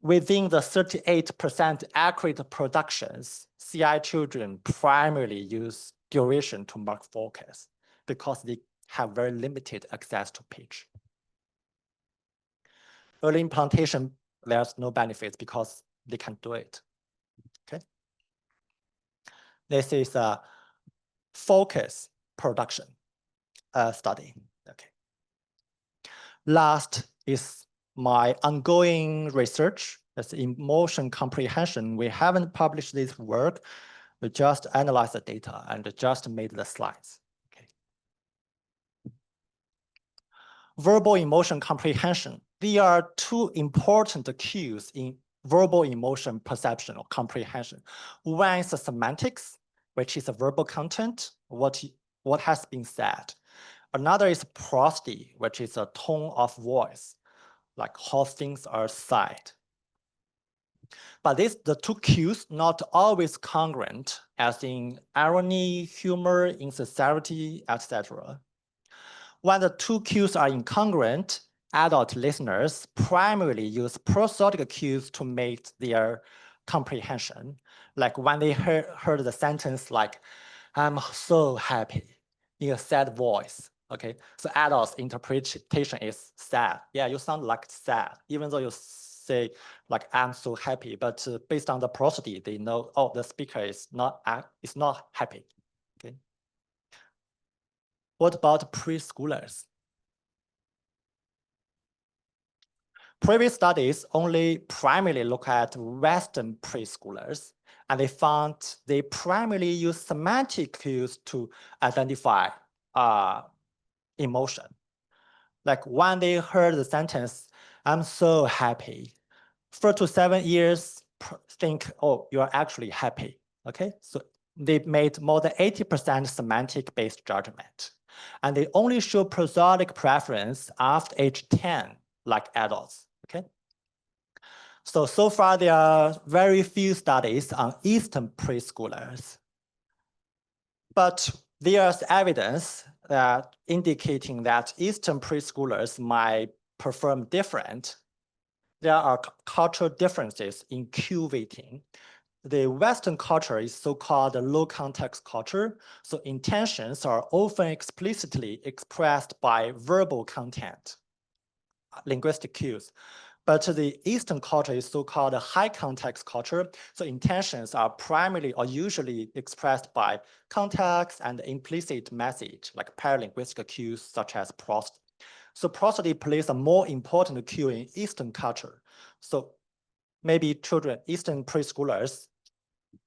within the 38% accurate productions, CI children primarily use duration to mark focus because they have very limited access to pitch. Early implantation, there's no benefits because they can do it. Okay. This is a focus production study. Okay. Last is my ongoing research. That's emotion comprehension. We haven't published this work. We just analyzed the data and just made the slides. Okay. Verbal emotion comprehension. There are two important cues in verbal emotion perception or comprehension. One is the semantics, which is the verbal content, what has been said. Another is prosody, which is a tone of voice, like how things are said. But the two cues not always congruent, as in irony, humor, insincerity, etc. When the two cues are incongruent, adult listeners primarily use prosodic cues to make their comprehension. Like when they heard the sentence like, I'm so happy, in a sad voice. Okay, so adults' interpretation is sad. Yeah, you sound like sad, even though you say like I'm so happy, but based on the prosody, they know, oh, the speaker is not happy. Okay. What about preschoolers? Previous studies only primarily look at Western preschoolers, and they found they primarily use semantic cues to identify emotion. Like when they heard the sentence, I'm so happy, 4 to 7 years think, oh, you're actually happy, okay? So they made more than 80% semantic-based judgment. And they only show prosodic preference after age 10, like adults, okay? So far, there are very few studies on Eastern preschoolers. But there's evidence that indicating that Eastern preschoolers might perform different. There are cultural differences in cue weighting. The Western culture is so-called low context culture, so intentions are often explicitly expressed by verbal content, linguistic cues. But the Eastern culture is so-called high context culture, so intentions are primarily or usually expressed by context and implicit message, like paralinguistic cues such as prosody. So prosody plays a more important cue in Eastern culture. So maybe Eastern preschoolers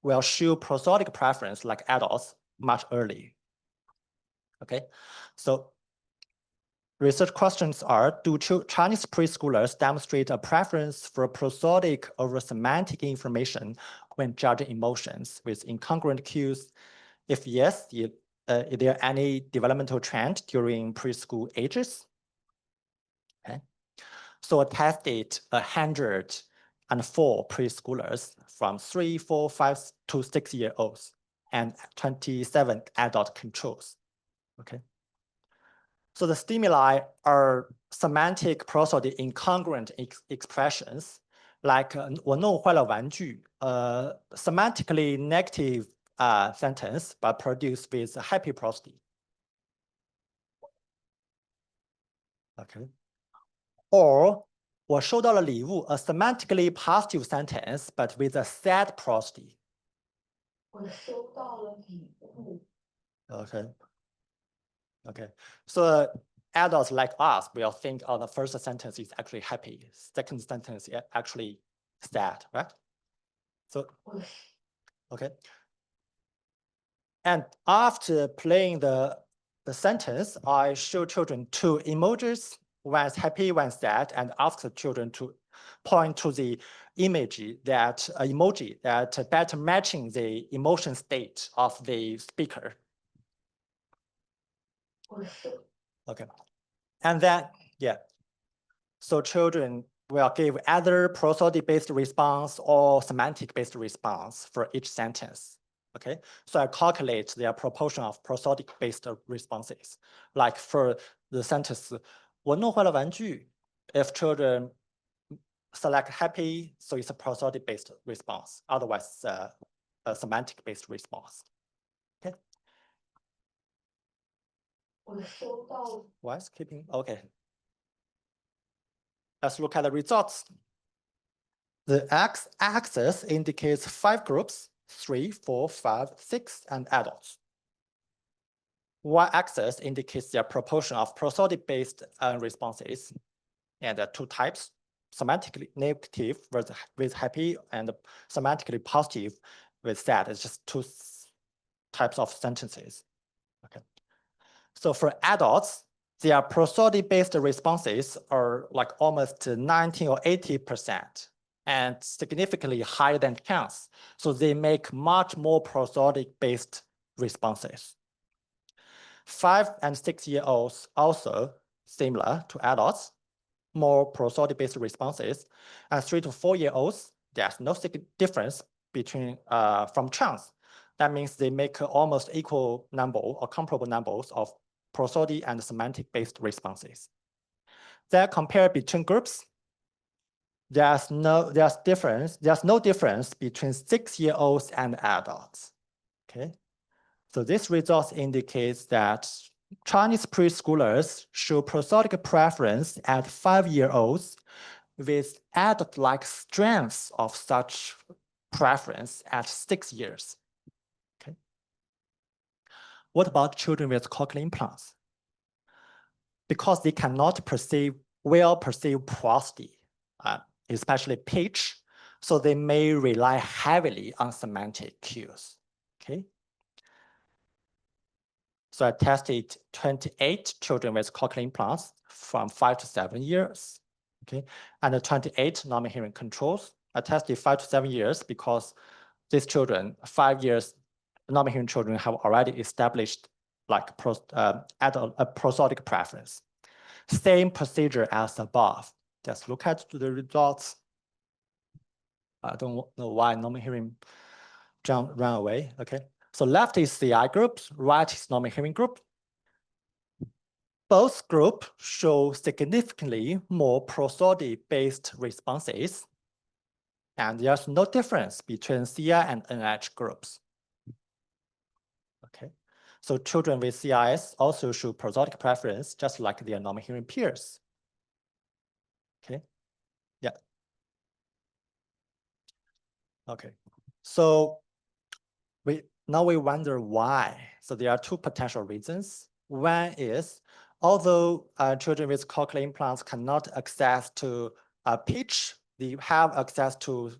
will show prosodic preference like adults much earlier. Okay, so research questions are, do Chinese preschoolers demonstrate a preference for prosodic over semantic information when judging emotions with incongruent cues? If yes, is there any developmental trend during preschool ages? Okay. So I tested 104 preschoolers from 3, 4, 5 to 6 year olds and 27 adult controls. Okay. So the stimuli are semantic prosody incongruent expressions, like 我弄坏了玩具, semantically negative sentence, but produced with happy prosody. Okay. Or 我收到了礼物, a semantically positive sentence, but with a sad prosody. 我收到了礼物. Okay. Okay. So adults like us will think, oh, the first sentence is actually happy. Second sentence is actually sad, right? So, okay. And after playing the sentence, I show children two emojis, one is happy, one is sad, and ask the children to point to the emoji that better matching the emotion state of the speaker. Okay. And then, yeah. So children will give either prosody-based response or semantic-based response for each sentence. Okay, so I calculate their proportion of prosodic-based responses. Like for the sentence, 我弄坏了玩具, if children select happy, so it's a prosodic-based response. Otherwise, a semantic-based response. Okay. Why is keeping? Okay. Let's look at the results. The x-axis indicates 5 groups, 3, 4, 5, 6, and adults. Y-axis indicates their proportion of prosodic-based responses, and there are 2 types, semantically negative with happy and semantically positive with sad. It's just 2 types of sentences. Okay. So for adults, their prosody-based responses are like almost 90 or 80%. And significantly higher than chance. So they make much more prosodic-based responses. 5 and 6 year olds also similar to adults, more prosody-based responses. And 3 to 4 year olds, there's no difference between from chance. That means they make almost equal number or comparable numbers of prosody and semantic-based responses. Then compare between groups. There's no difference between 6 year olds and adults. Okay, so this result indicates that Chinese preschoolers show prosodic preference at 5 year olds with adult-like strengths of such preference at 6 years. Okay, what about children with cochlear implants? Because they cannot perceive prosody, especially pitch, so they may rely heavily on semantic cues. Okay. So I tested 28 children with cochlear implants from 5 to 7 years. Okay, and 28 normal hearing controls. I tested 5 to 7 years because these children, 5 years, normal hearing children have already established like prosodic preference. Same procedure as above. Just look at the results. I don't know why normal hearing ran away. Okay, so left is CI group, right is normal hearing group. Both groups show significantly more prosody-based responses, and there's no difference between CI and NH groups. Okay, so children with CIS also show prosodic preference, just like their normal hearing peers. Okay, yeah. Okay, so now we wonder why. So there are two potential reasons. One is, although children with cochlear implants cannot access to pitch, they have access to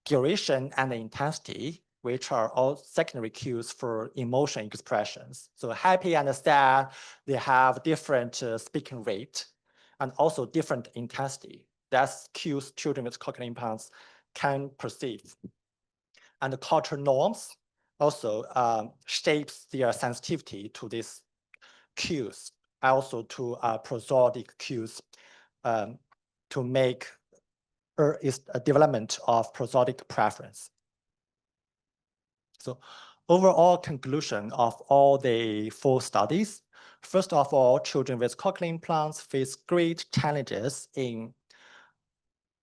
duration and intensity, which are all secondary cues for emotion expressions. So happy and sad, they have different speaking rate and also different intensity. That's cues children with cochlear implants can perceive. And the cultural norms also shapes their sensitivity to these cues, also to prosodic cues to make is a development of prosodic preference. So overall conclusion of all the 4 studies, first of all, children with cochlear implants face great challenges in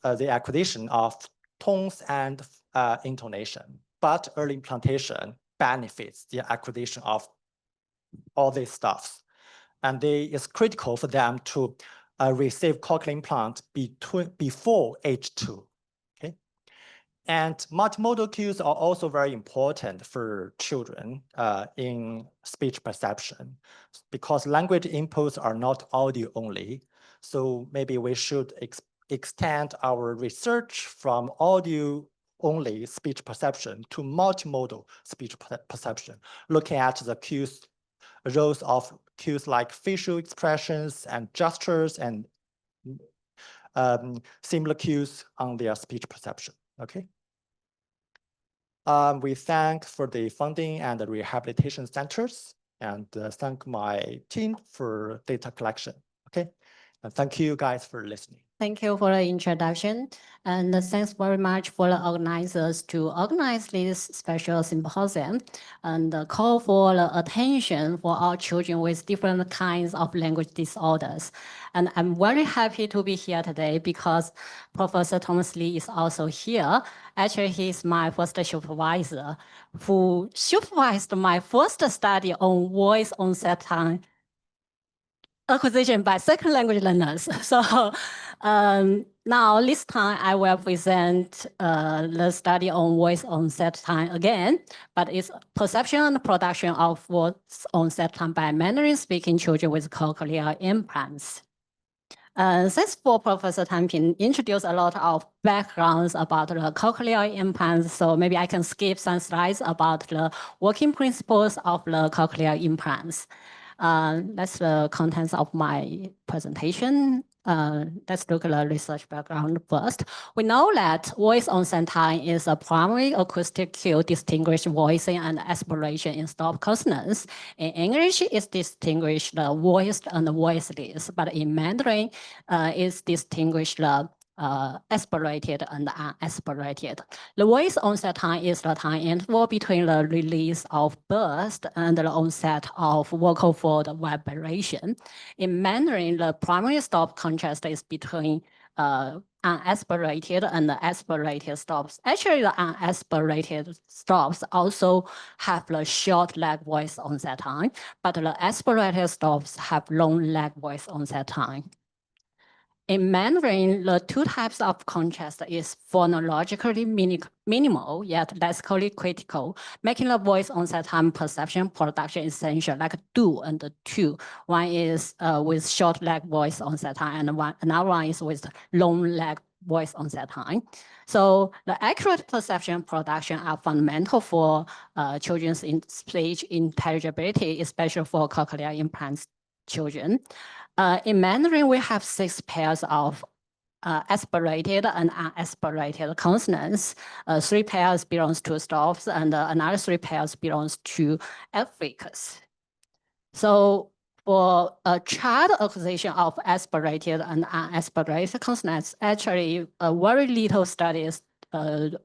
the acquisition of tones and intonation, but early implantation benefits the acquisition of all these stuffs. And it's critical for them to receive cochlear implant before age 2. Okay, and multimodal cues are also very important for children in speech perception, because language inputs are not audio only. So maybe we should extend our research from audio only speech perception to multimodal speech perception, looking at the cues, roles of cues like facial expressions and gestures and similar cues on their speech perception. Okay. We thank for the funding and the rehabilitation centers, and thank my team for data collection. Okay, and thank you guys for listening. Thank you for the introduction, and thanks very much for the organizers to organize this special symposium and call for the attention for our children with different kinds of language disorders. And I'm very happy to be here today because Professor Thomas Lee is also here. Actually, he's my first supervisor who supervised my first study on voice onset time acquisition by second language learners. So now this time I will present the study on voice onset time again, but it's perception and production of voice onset time by Mandarin speaking children with cochlear implants. Thanks for Professor Tang Ping introduced a lot of backgrounds about the cochlear implants, so maybe I can skip some slides about the working principles of the cochlear implants. That's the contents of my presentation. Let's look at the research background first. We know that voice onset time is a primary acoustic cue distinguish voicing and aspiration in stop consonants. In English, it's distinguished the voiced and the voiceless, but in Mandarin, it's distinguished the aspirated and unaspirated. The voice onset time is the time interval between the release of burst and the onset of vocal fold vibration. In Mandarin, the primary stop contrast is between unaspirated and aspirated stops. Actually, the unaspirated stops also have the short lag voice onset time, but the aspirated stops have long lag voice onset time. In Mandarin, the 2 types of contrast is phonologically minimal, yet lexically critical, making the voice onset time perception production essential, like do and to. One is with short lag voice onset time, and another one is with long lag voice onset time. So the accurate perception production are fundamental for children's speech intelligibility, especially for cochlear implants children. In Mandarin, we have 6 pairs of aspirated and unaspirated consonants. 3 pairs belongs to stops, and another 3 pairs belongs to affricates. So for a child acquisition of aspirated and unaspirated consonants, actually very little studies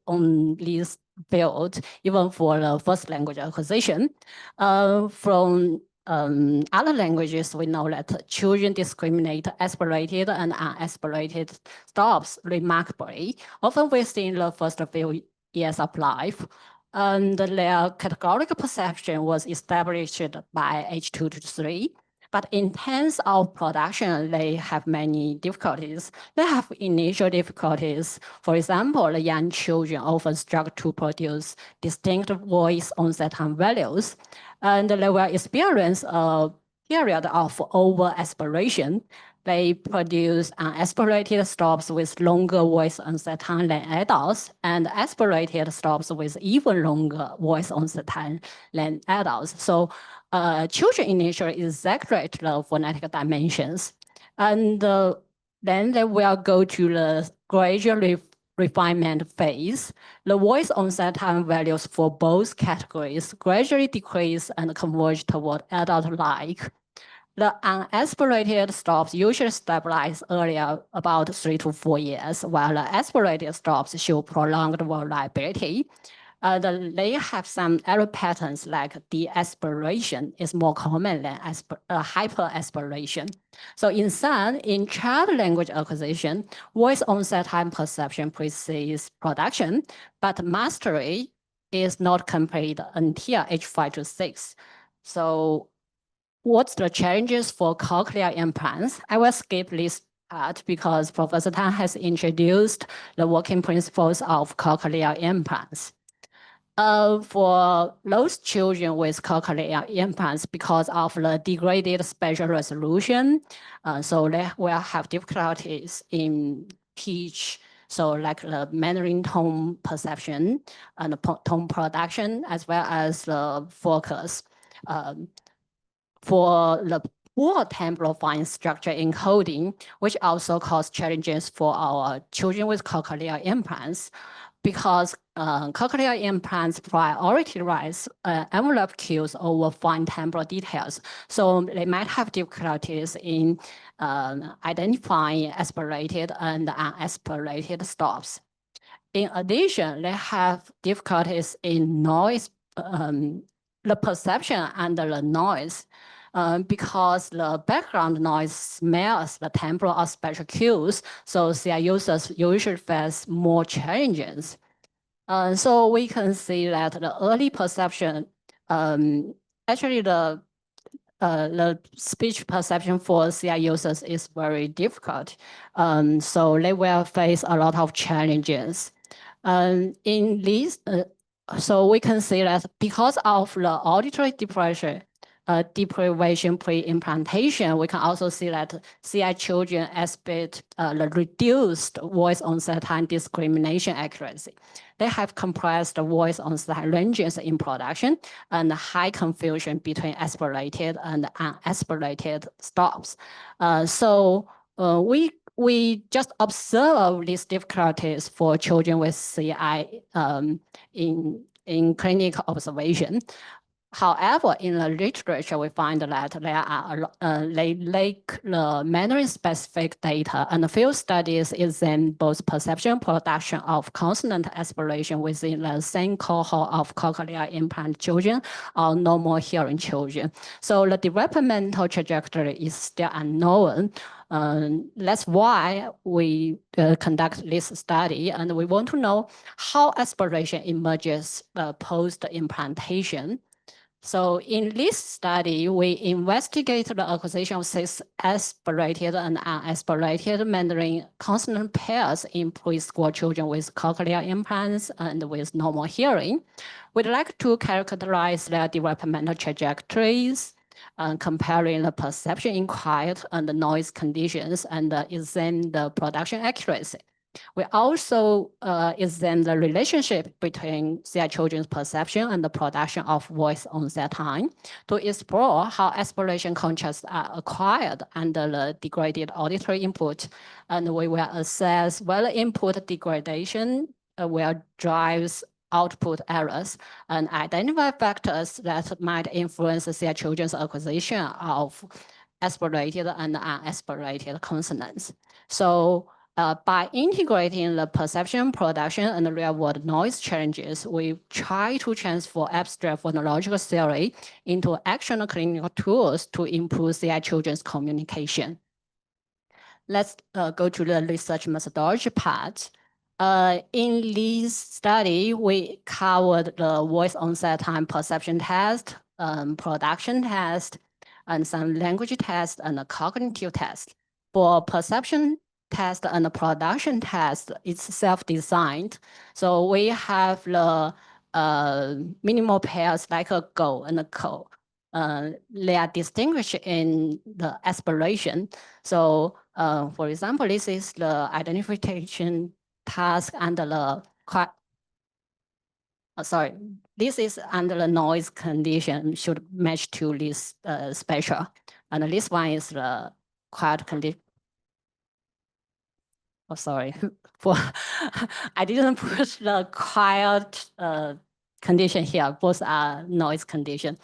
on this field, even for the first language acquisition. From other languages, we know that children discriminate aspirated and unaspirated stops remarkably, often within the first few years of life. And their categorical perception was established by age 2 to 3. But in terms of production, they have many difficulties. They have initial difficulties. For example, the young children often struggle to produce distinct voice onset time values, and they will experience a period of over-aspiration. They produce unaspirated stops with longer voice onset time than adults, and aspirated stops with even longer voice onset time than adults. So children initially exaggerate the phonetic dimensions, and then they will go to the gradual refinement phase. The voice onset time values for both categories gradually decrease and converge toward adult-like. The unaspirated stops usually stabilize earlier, about 3 to 4 years, while the aspirated stops show prolonged variability. They have some error patterns like de-aspiration is more common than hyper-aspiration. So in sum, in child language acquisition, voice onset time perception precedes production, but mastery is not complete until age 5 to 6. So what's the challenges for cochlear implants? I will skip this part because Professor Tang has introduced the working principles of cochlear implants. For those children with cochlear implants, because of the degraded spatial resolution, so they will have difficulties in speech, so like the Mandarin tone perception and tone production, as well as the focus. For the poor temporal fine structure encoding, which also cause challenges for our children with cochlear implants, because cochlear implants prioritize envelope cues over fine temporal details. So they might have difficulties in identifying aspirated and unaspirated stops. In addition, they have difficulties in noise, the perception and the noise, because the background noise smells the temporal or spatial cues, so their users usually face more challenges. So we can see that the early perception, actually the speech perception for CI users is very difficult. So they will face a lot of challenges. In this, so we can see that because of the auditory deprivation pre-implantation, we can also see that CI children exhibit the reduced voice onset time discrimination accuracy. They have compressed voice onset ranges in production and high confusion between aspirated and unaspirated stops. So we just observe these difficulties for children with CI in clinical observation. However, in the literature, we find that they lack the Mandarin-specific data, and a few studies examine both perception and production of consonant aspiration within the same cohort of cochlear implant children or normal hearing children. So the developmental trajectory is still unknown. That's why we conduct this study, and we want to know how aspiration emerges post-implantation. So in this study, we investigated the acquisition of 6 aspirated and unaspirated Mandarin consonant pairs in preschool children with cochlear implants and with normal hearing. We'd like to characterize their developmental trajectories, comparing the perception in quiet and the noise conditions, and examine the production accuracy. We also examine the relationship between their children's perception and the production of voice onset time to explore how aspiration contrasts are acquired under the degraded auditory input. And we will assess whether input degradation will drive output errors and identify factors that might influence their children's acquisition of aspirated and unaspirated consonants. So By integrating the perception, production, and real-world noise challenges, we try to transfer abstract phonological theory into actionable clinical tools to improve CI children's communication. Let's go to the research methodology part. In this study, we covered the voice onset time perception test, production test, and some language test and a cognitive test. For perception test and the production test, it's self-designed. So we have the minimal pairs like a go and a ko. They are distinguished in the aspiration. So for example, this is the identification task under the this is under the noise condition should match to this special. And this one is the quiet condition. Oh, sorry. For I didn't put the quiet condition here. Both are noise condition.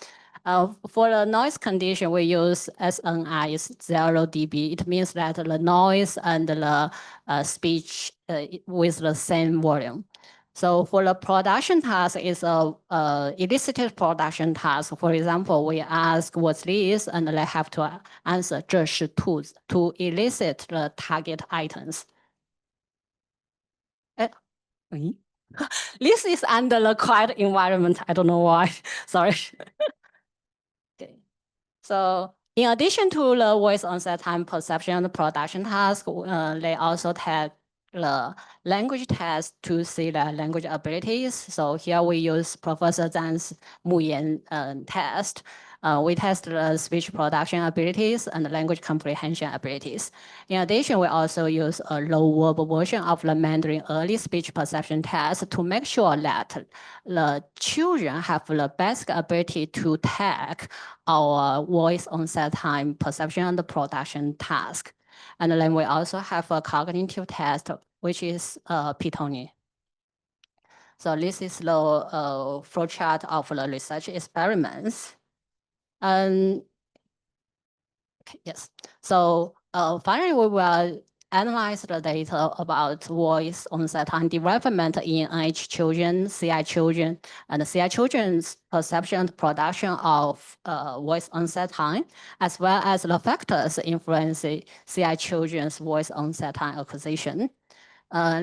For the noise condition, we use SNI is 0 dB. It means that the noise and the speech with the same volume. So for the production task is a elicited production task. For example, we ask what's this, and they have to answer 这是兔子 to elicit the target items. This is under the quiet environment. I don't know why. Sorry. Okay. So in addition to the voice onset time perception and production task, they also take the language test to see the language abilities. So here we use Professor Zhang's Muyan test. We test the speech production abilities and the language comprehension abilities. In addition, we also use a low verbal version of the Mandarin early speech perception test to make sure that the children have the basic ability to take our voice onset time perception and the production task. And then we also have a cognitive test, which is Pitoni. So this is the flowchart of the research experiments. Yes. So finally, we will analyze the data about voice onset time development in NH children, CI children, and CI children's perception and production of voice onset time, as well as the factors influencing CI children's voice onset time acquisition.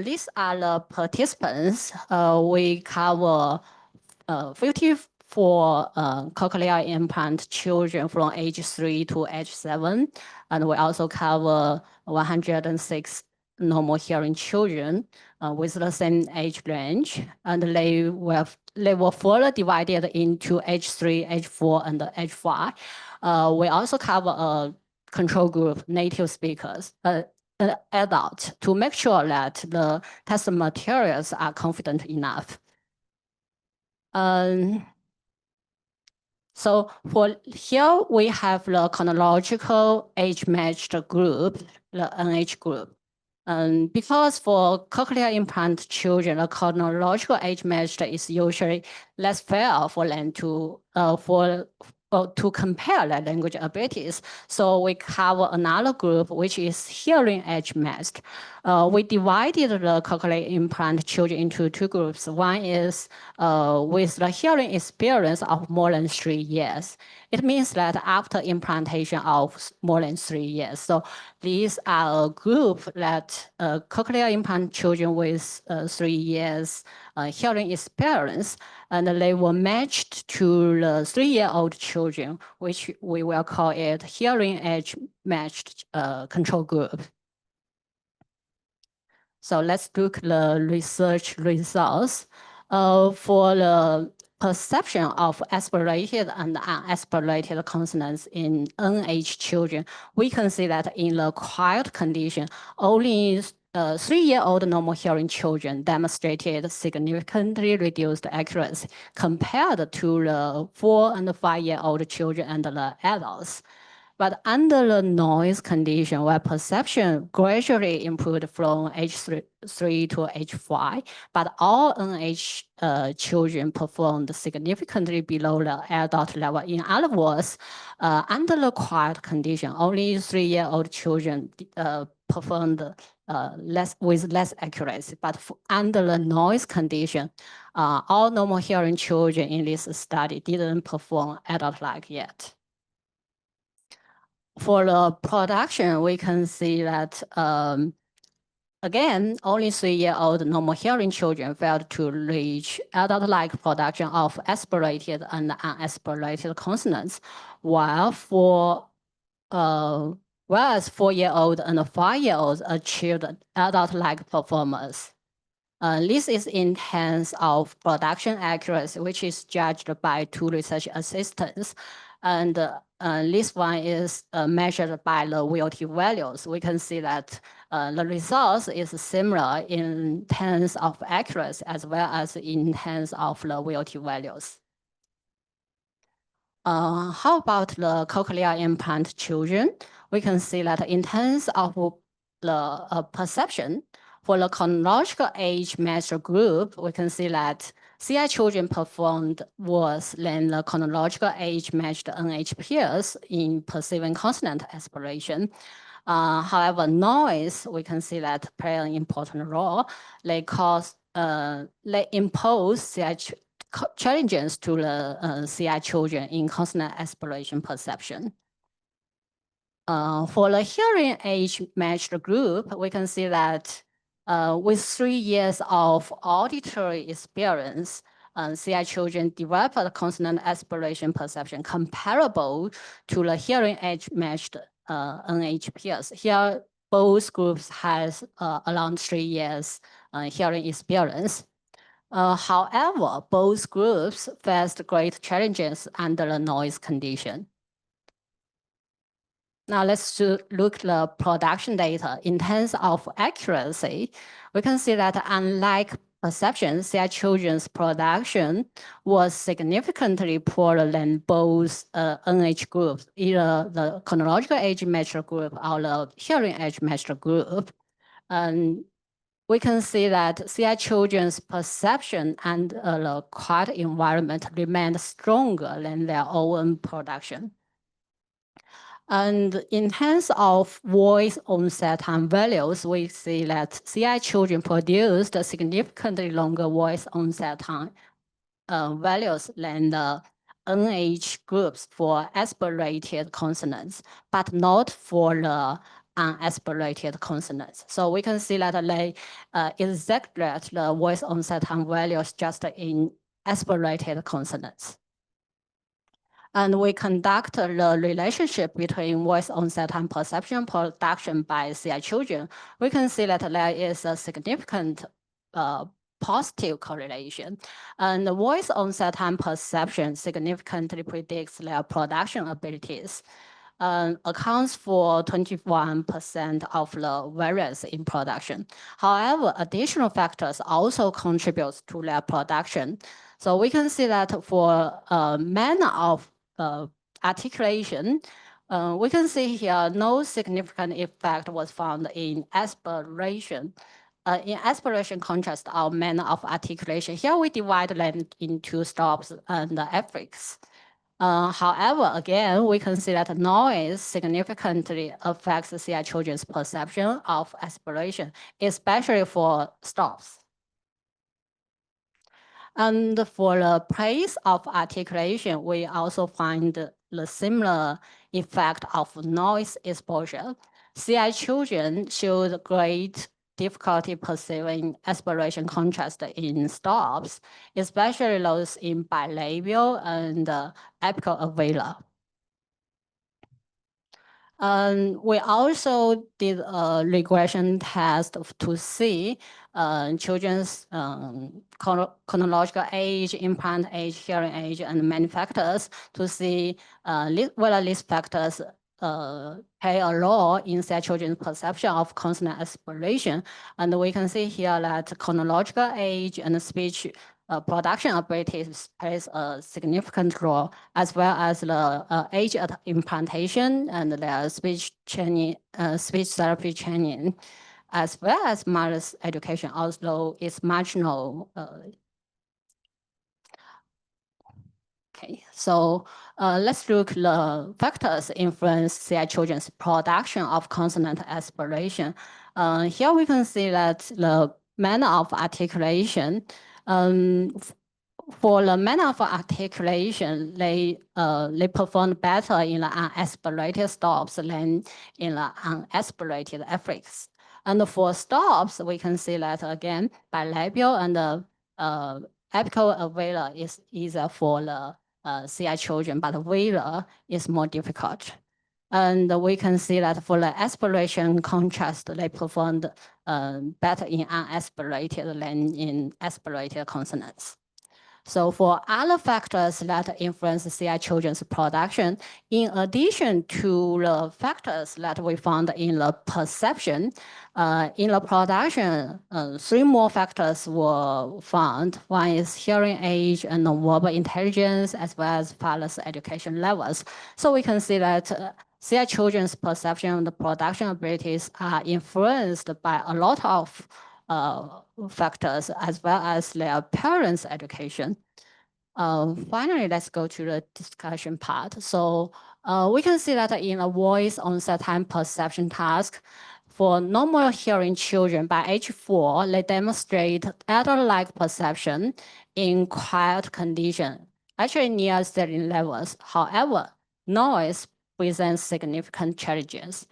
These are the participants. We cover 54 cochlear implant children from age 3 to age 7. And we also cover 106 normal hearing children with the same age range. And they were further divided into age 3, age 4, and age 5. We also cover a control group, native speakers, adult, to make sure that the test materials are confident enough. So for here, we have the chronological age-matched group, the NH group. Because for cochlear implant children, the chronological age-matched is usually less fair for them to compare their language abilities. So we cover another group, which is hearing age-matched. We divided the cochlear implant children into two groups. One is with the hearing experience of more than 3 years. It means that after implantation of more than 3 years. So these are a group that cochlear implant children with 3 years hearing experience, and they were matched to the 3-year-old children, which we will call it hearing age matched control group. So let's look at the research results. For the perception of aspirated and unaspirated consonants in NH children, we can see that in the quiet condition, only 3-year-old normal hearing children demonstrated significantly reduced accuracy compared to the 4- and 5-year-old children and the adults. But under the noise condition, where perception gradually improved from age 3 to age 5, but all NH children performed significantly below the adult level. In other words, under the quiet condition, only 3-year-old children performed with less accuracy. But under the noise condition, all normal hearing children in this study didn't perform adult-like yet. For the production, we can see that, again, only 3-year-old normal hearing children failed to reach adult-like production of aspirated and unaspirated consonants, while whereas 4-year-old and 5-year-olds achieved adult-like performance. This is in terms of production accuracy, which is judged by 2 research assistants. And this one is measured by the VLT values. We can see that the results is similar in terms of accuracy as well as in terms of the VLT values. How about the cochlear implant children? We can see that in terms of the perception, for the chronological age matched group, we can see that CI children performed worse than the chronological age matched NH peers in perceiving consonant aspiration. However, noise, we can see that play an important role. They impose CI challenges to the CI children in consonant aspiration perception. For the hearing age matched group, we can see that with 3 years of auditory experience, CI children developed a consonant aspiration perception comparable to the hearing age matched NH peers. Here, both groups has around 3 years hearing experience. However, both groups faced great challenges under the noise condition. Now let's look at the production data. In terms of accuracy, we can see that unlike perception, CI children's production was significantly poorer than both NH groups, either the chronological age matched group or the hearing age matched group. And we can see that CI children's perception and the quiet environment remained stronger than their own production. And in terms of voice onset time values, we see that CI children produced significantly longer voice onset time values than the NH groups for aspirated consonants, but not for the unaspirated consonants. So we can see that they exaggerate the voice onset time values just in aspirated consonants. And we conduct the relationship between voice onset and perception production by CI children. We can see that there is a significant positive correlation. And the voice onset and perception significantly predicts their production abilities. Accounts for 21% of the variance in production. However, additional factors also contribute to their production. So we can see that for manner of articulation, we can see here no significant effect was found in aspiration. In aspiration contrast our manner of articulation. Here we divide them into stops and affixes. However, again, we can see that noise significantly affects the CI children's perception of aspiration, especially for stops. And for the place of articulation, we also find the similar effect of noise exposure. CI children showed great difficulty perceiving aspiration contrast in stops, especially those in bilabial and apical alveolar. And we also did a regression test to see children's chronological age, implant age, hearing age, and many factors to see whether these factors play a role in CI children's perception of consonant aspiration. And we can see here that chronological age and speech production abilities plays a significant role, as well as the age of implantation and the speech training, speech therapy training, as well as mother's education, although it's marginal. Okay, so let's look the factors influence CI children's production of consonant aspiration. Here we can see that the manner of articulation, for the manner of articulation, they perform better in the unaspirated stops than in the unaspirated affixes. And for stops, we can see that again, bilabial and apical alveolar is easier for the CI children, but velar is more difficult. And we can see that for the aspiration contrast, they performed better in unaspirated than in aspirated consonants. So for other factors that influence CI children's production, in addition to the factors that we found in the perception, in the production, 3 more factors were found. One is hearing age and verbal intelligence, as well as father's education levels. So we can see that CI children's perception and the production abilities are influenced by a lot of factors, as well as their parents' education. Finally, let's go to the discussion part. So we can see that in a voice onset time perception task, for normal hearing children by age 4, they demonstrate adult-like perception in quiet condition, actually near certain levels. However, noise presents significant challenges.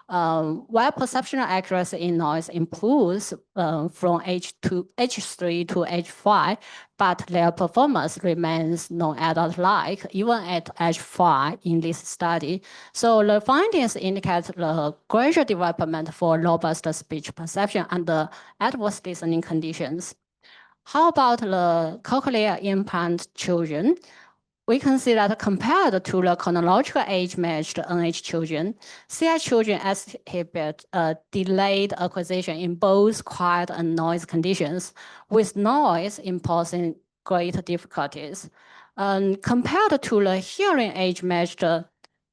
While perceptual accuracy in noise improves from age 3 to age 5, but their performance remains non-adult-like even at age 5 in this study. So the findings indicate the gradual development for robust speech perception under adverse listening conditions. How about the cochlear implant children? We can see that compared to the chronological age-matched NH children, CI children exhibit delayed acquisition in both quiet and noise conditions, with noise imposing great difficulties. Compared to the hearing age-matched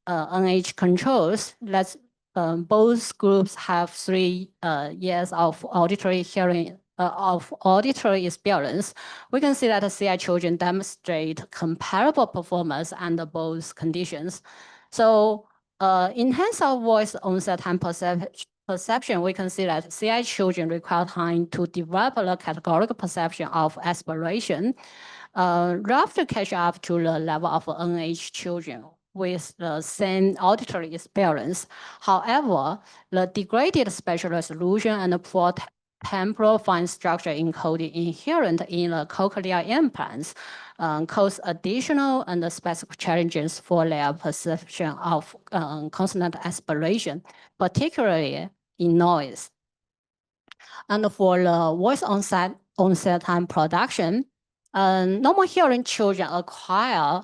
NH controls, that's both groups have 3 years of auditory hearing of auditory experience. We can see that the CI children demonstrate comparable performance under both conditions. So in terms of voice onset time perception, we can see that CI children require time to develop the categorical perception of aspiration, roughly catch up to the level of NH children with the same auditory experience. However, the degraded spatial resolution and the poor temporal fine structure encoding inherent in the cochlear implants cause additional and specific challenges for their perception of consonant aspiration, particularly in noise. And for the voice onset time production, normal hearing children acquire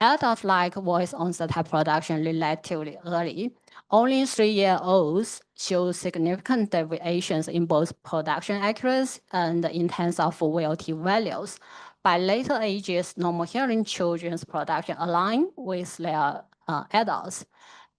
adult-like voice onset time production relatively early. Only 3-year-olds show significant deviations in both production accuracy and in terms of VLT values. By later ages, normal hearing children's production align with their adults.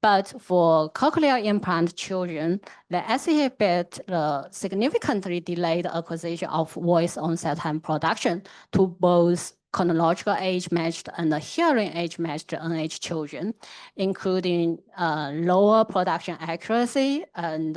But for cochlear implant children, they exhibit the significantly delayed acquisition of voice onset time production to both chronological age-matched and hearing age-matched NH children, including lower production accuracy and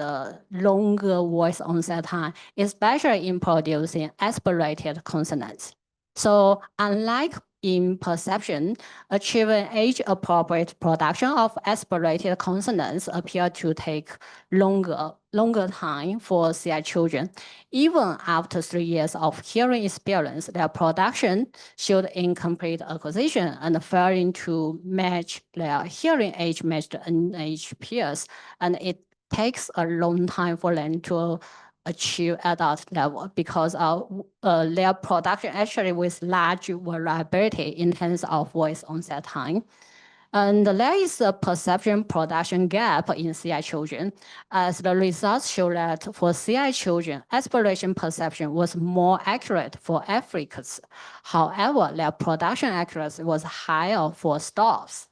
longer voice onset time, especially in producing aspirated consonants. So unlike in perception, achieving age-appropriate production of aspirated consonants appear to take longer time for CI children. Even after 3 years of hearing experience, their production showed incomplete acquisition and failing to match their hearing age-matched NH peers, and it takes a long time for them to achieve adult level because of their production actually with large variability in terms of voice onset time. And there is a perception production gap in CI children, as the results show that for CI children, aspiration perception was more accurate for affricates. However, their production accuracy was higher for stops.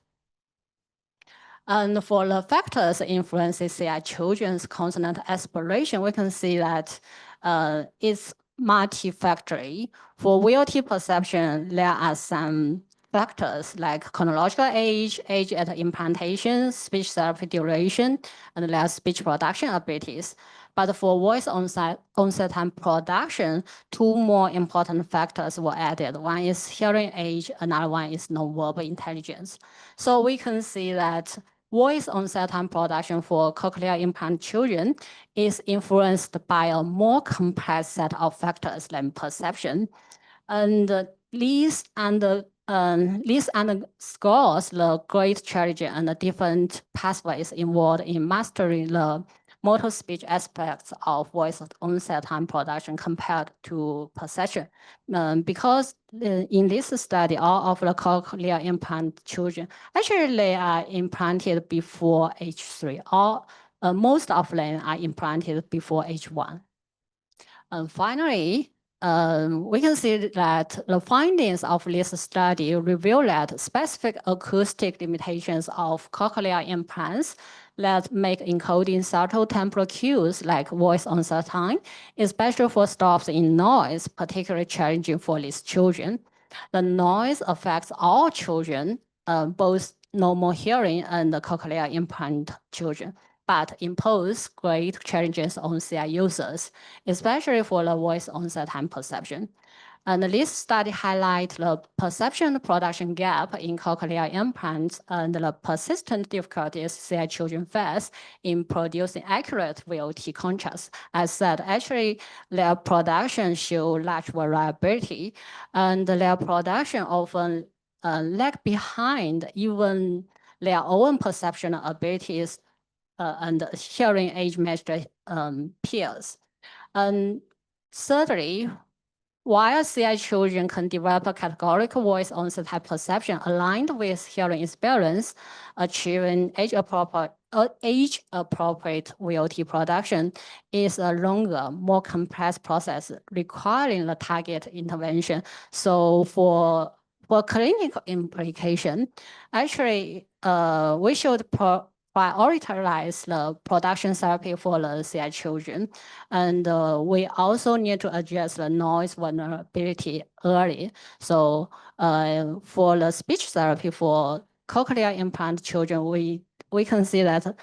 And for the factors influencing CI children's consonant aspiration, we can see that it's multifactorial. For VLT perception, there are some factors like chronological age, age at implantation, speech therapy duration, and their speech production abilities. But for voice onset time production, two more important factors were added. One is hearing age, another one is nonverbal intelligence. So we can see that voice onset time production for cochlear implant children is influenced by a more complex set of factors than perception. And these underscores the great challenge and the different pathways involved in mastering the motor speech aspects of voice onset time production compared to perception. Because in this study, all of the cochlear implant children, actually they are implanted before age 3, or most of them are implanted before age 1. And finally, we can see that the findings of this study reveal that specific acoustic limitations of cochlear implants that make encoding subtle temporal cues like voice onset time, especially for stops in noise, particularly challenging for these children. The noise affects all children, both normal hearing and the cochlear implant children, but impose great challenges on CI users, especially for the voice onset time perception. And this study highlights the perception production gap in cochlear implants and the persistent difficulties CI children face in producing accurate VLT contrast. As said, actually, their production show large variability, and their production often lag behind even their own perception abilities and hearing age matched peers. And thirdly, while CI children can develop a categorical voice onset type perception aligned with hearing experience, achieving age-appropriate VLT production is a longer, more complex process requiring the target intervention. So for clinical implication, actually, we should prioritize the production therapy for the CI children. And we also need to address the noise vulnerability early. So for the speech therapy for cochlear implant children, we can see that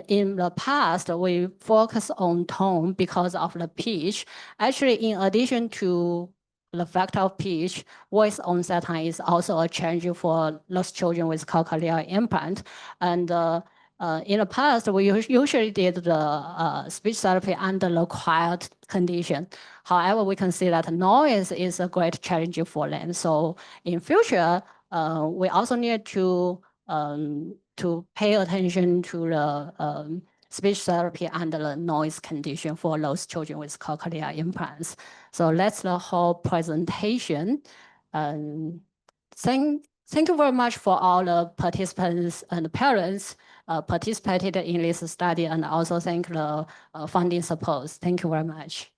in the past, we focus on tone because of the pitch. Actually, in addition to the factor of pitch, voice onset time is also a challenge for those children with cochlear implant. And in the past, we usually did the speech therapy under the quiet condition. However, we can see that noise is a great challenge for them. So in future, we also need to pay attention to the speech therapy under the noise condition for those children with cochlear implants. So that's the whole presentation. Thank you very much for all the participants and parents participated in this study, and also thank the funding support. Thank you very much.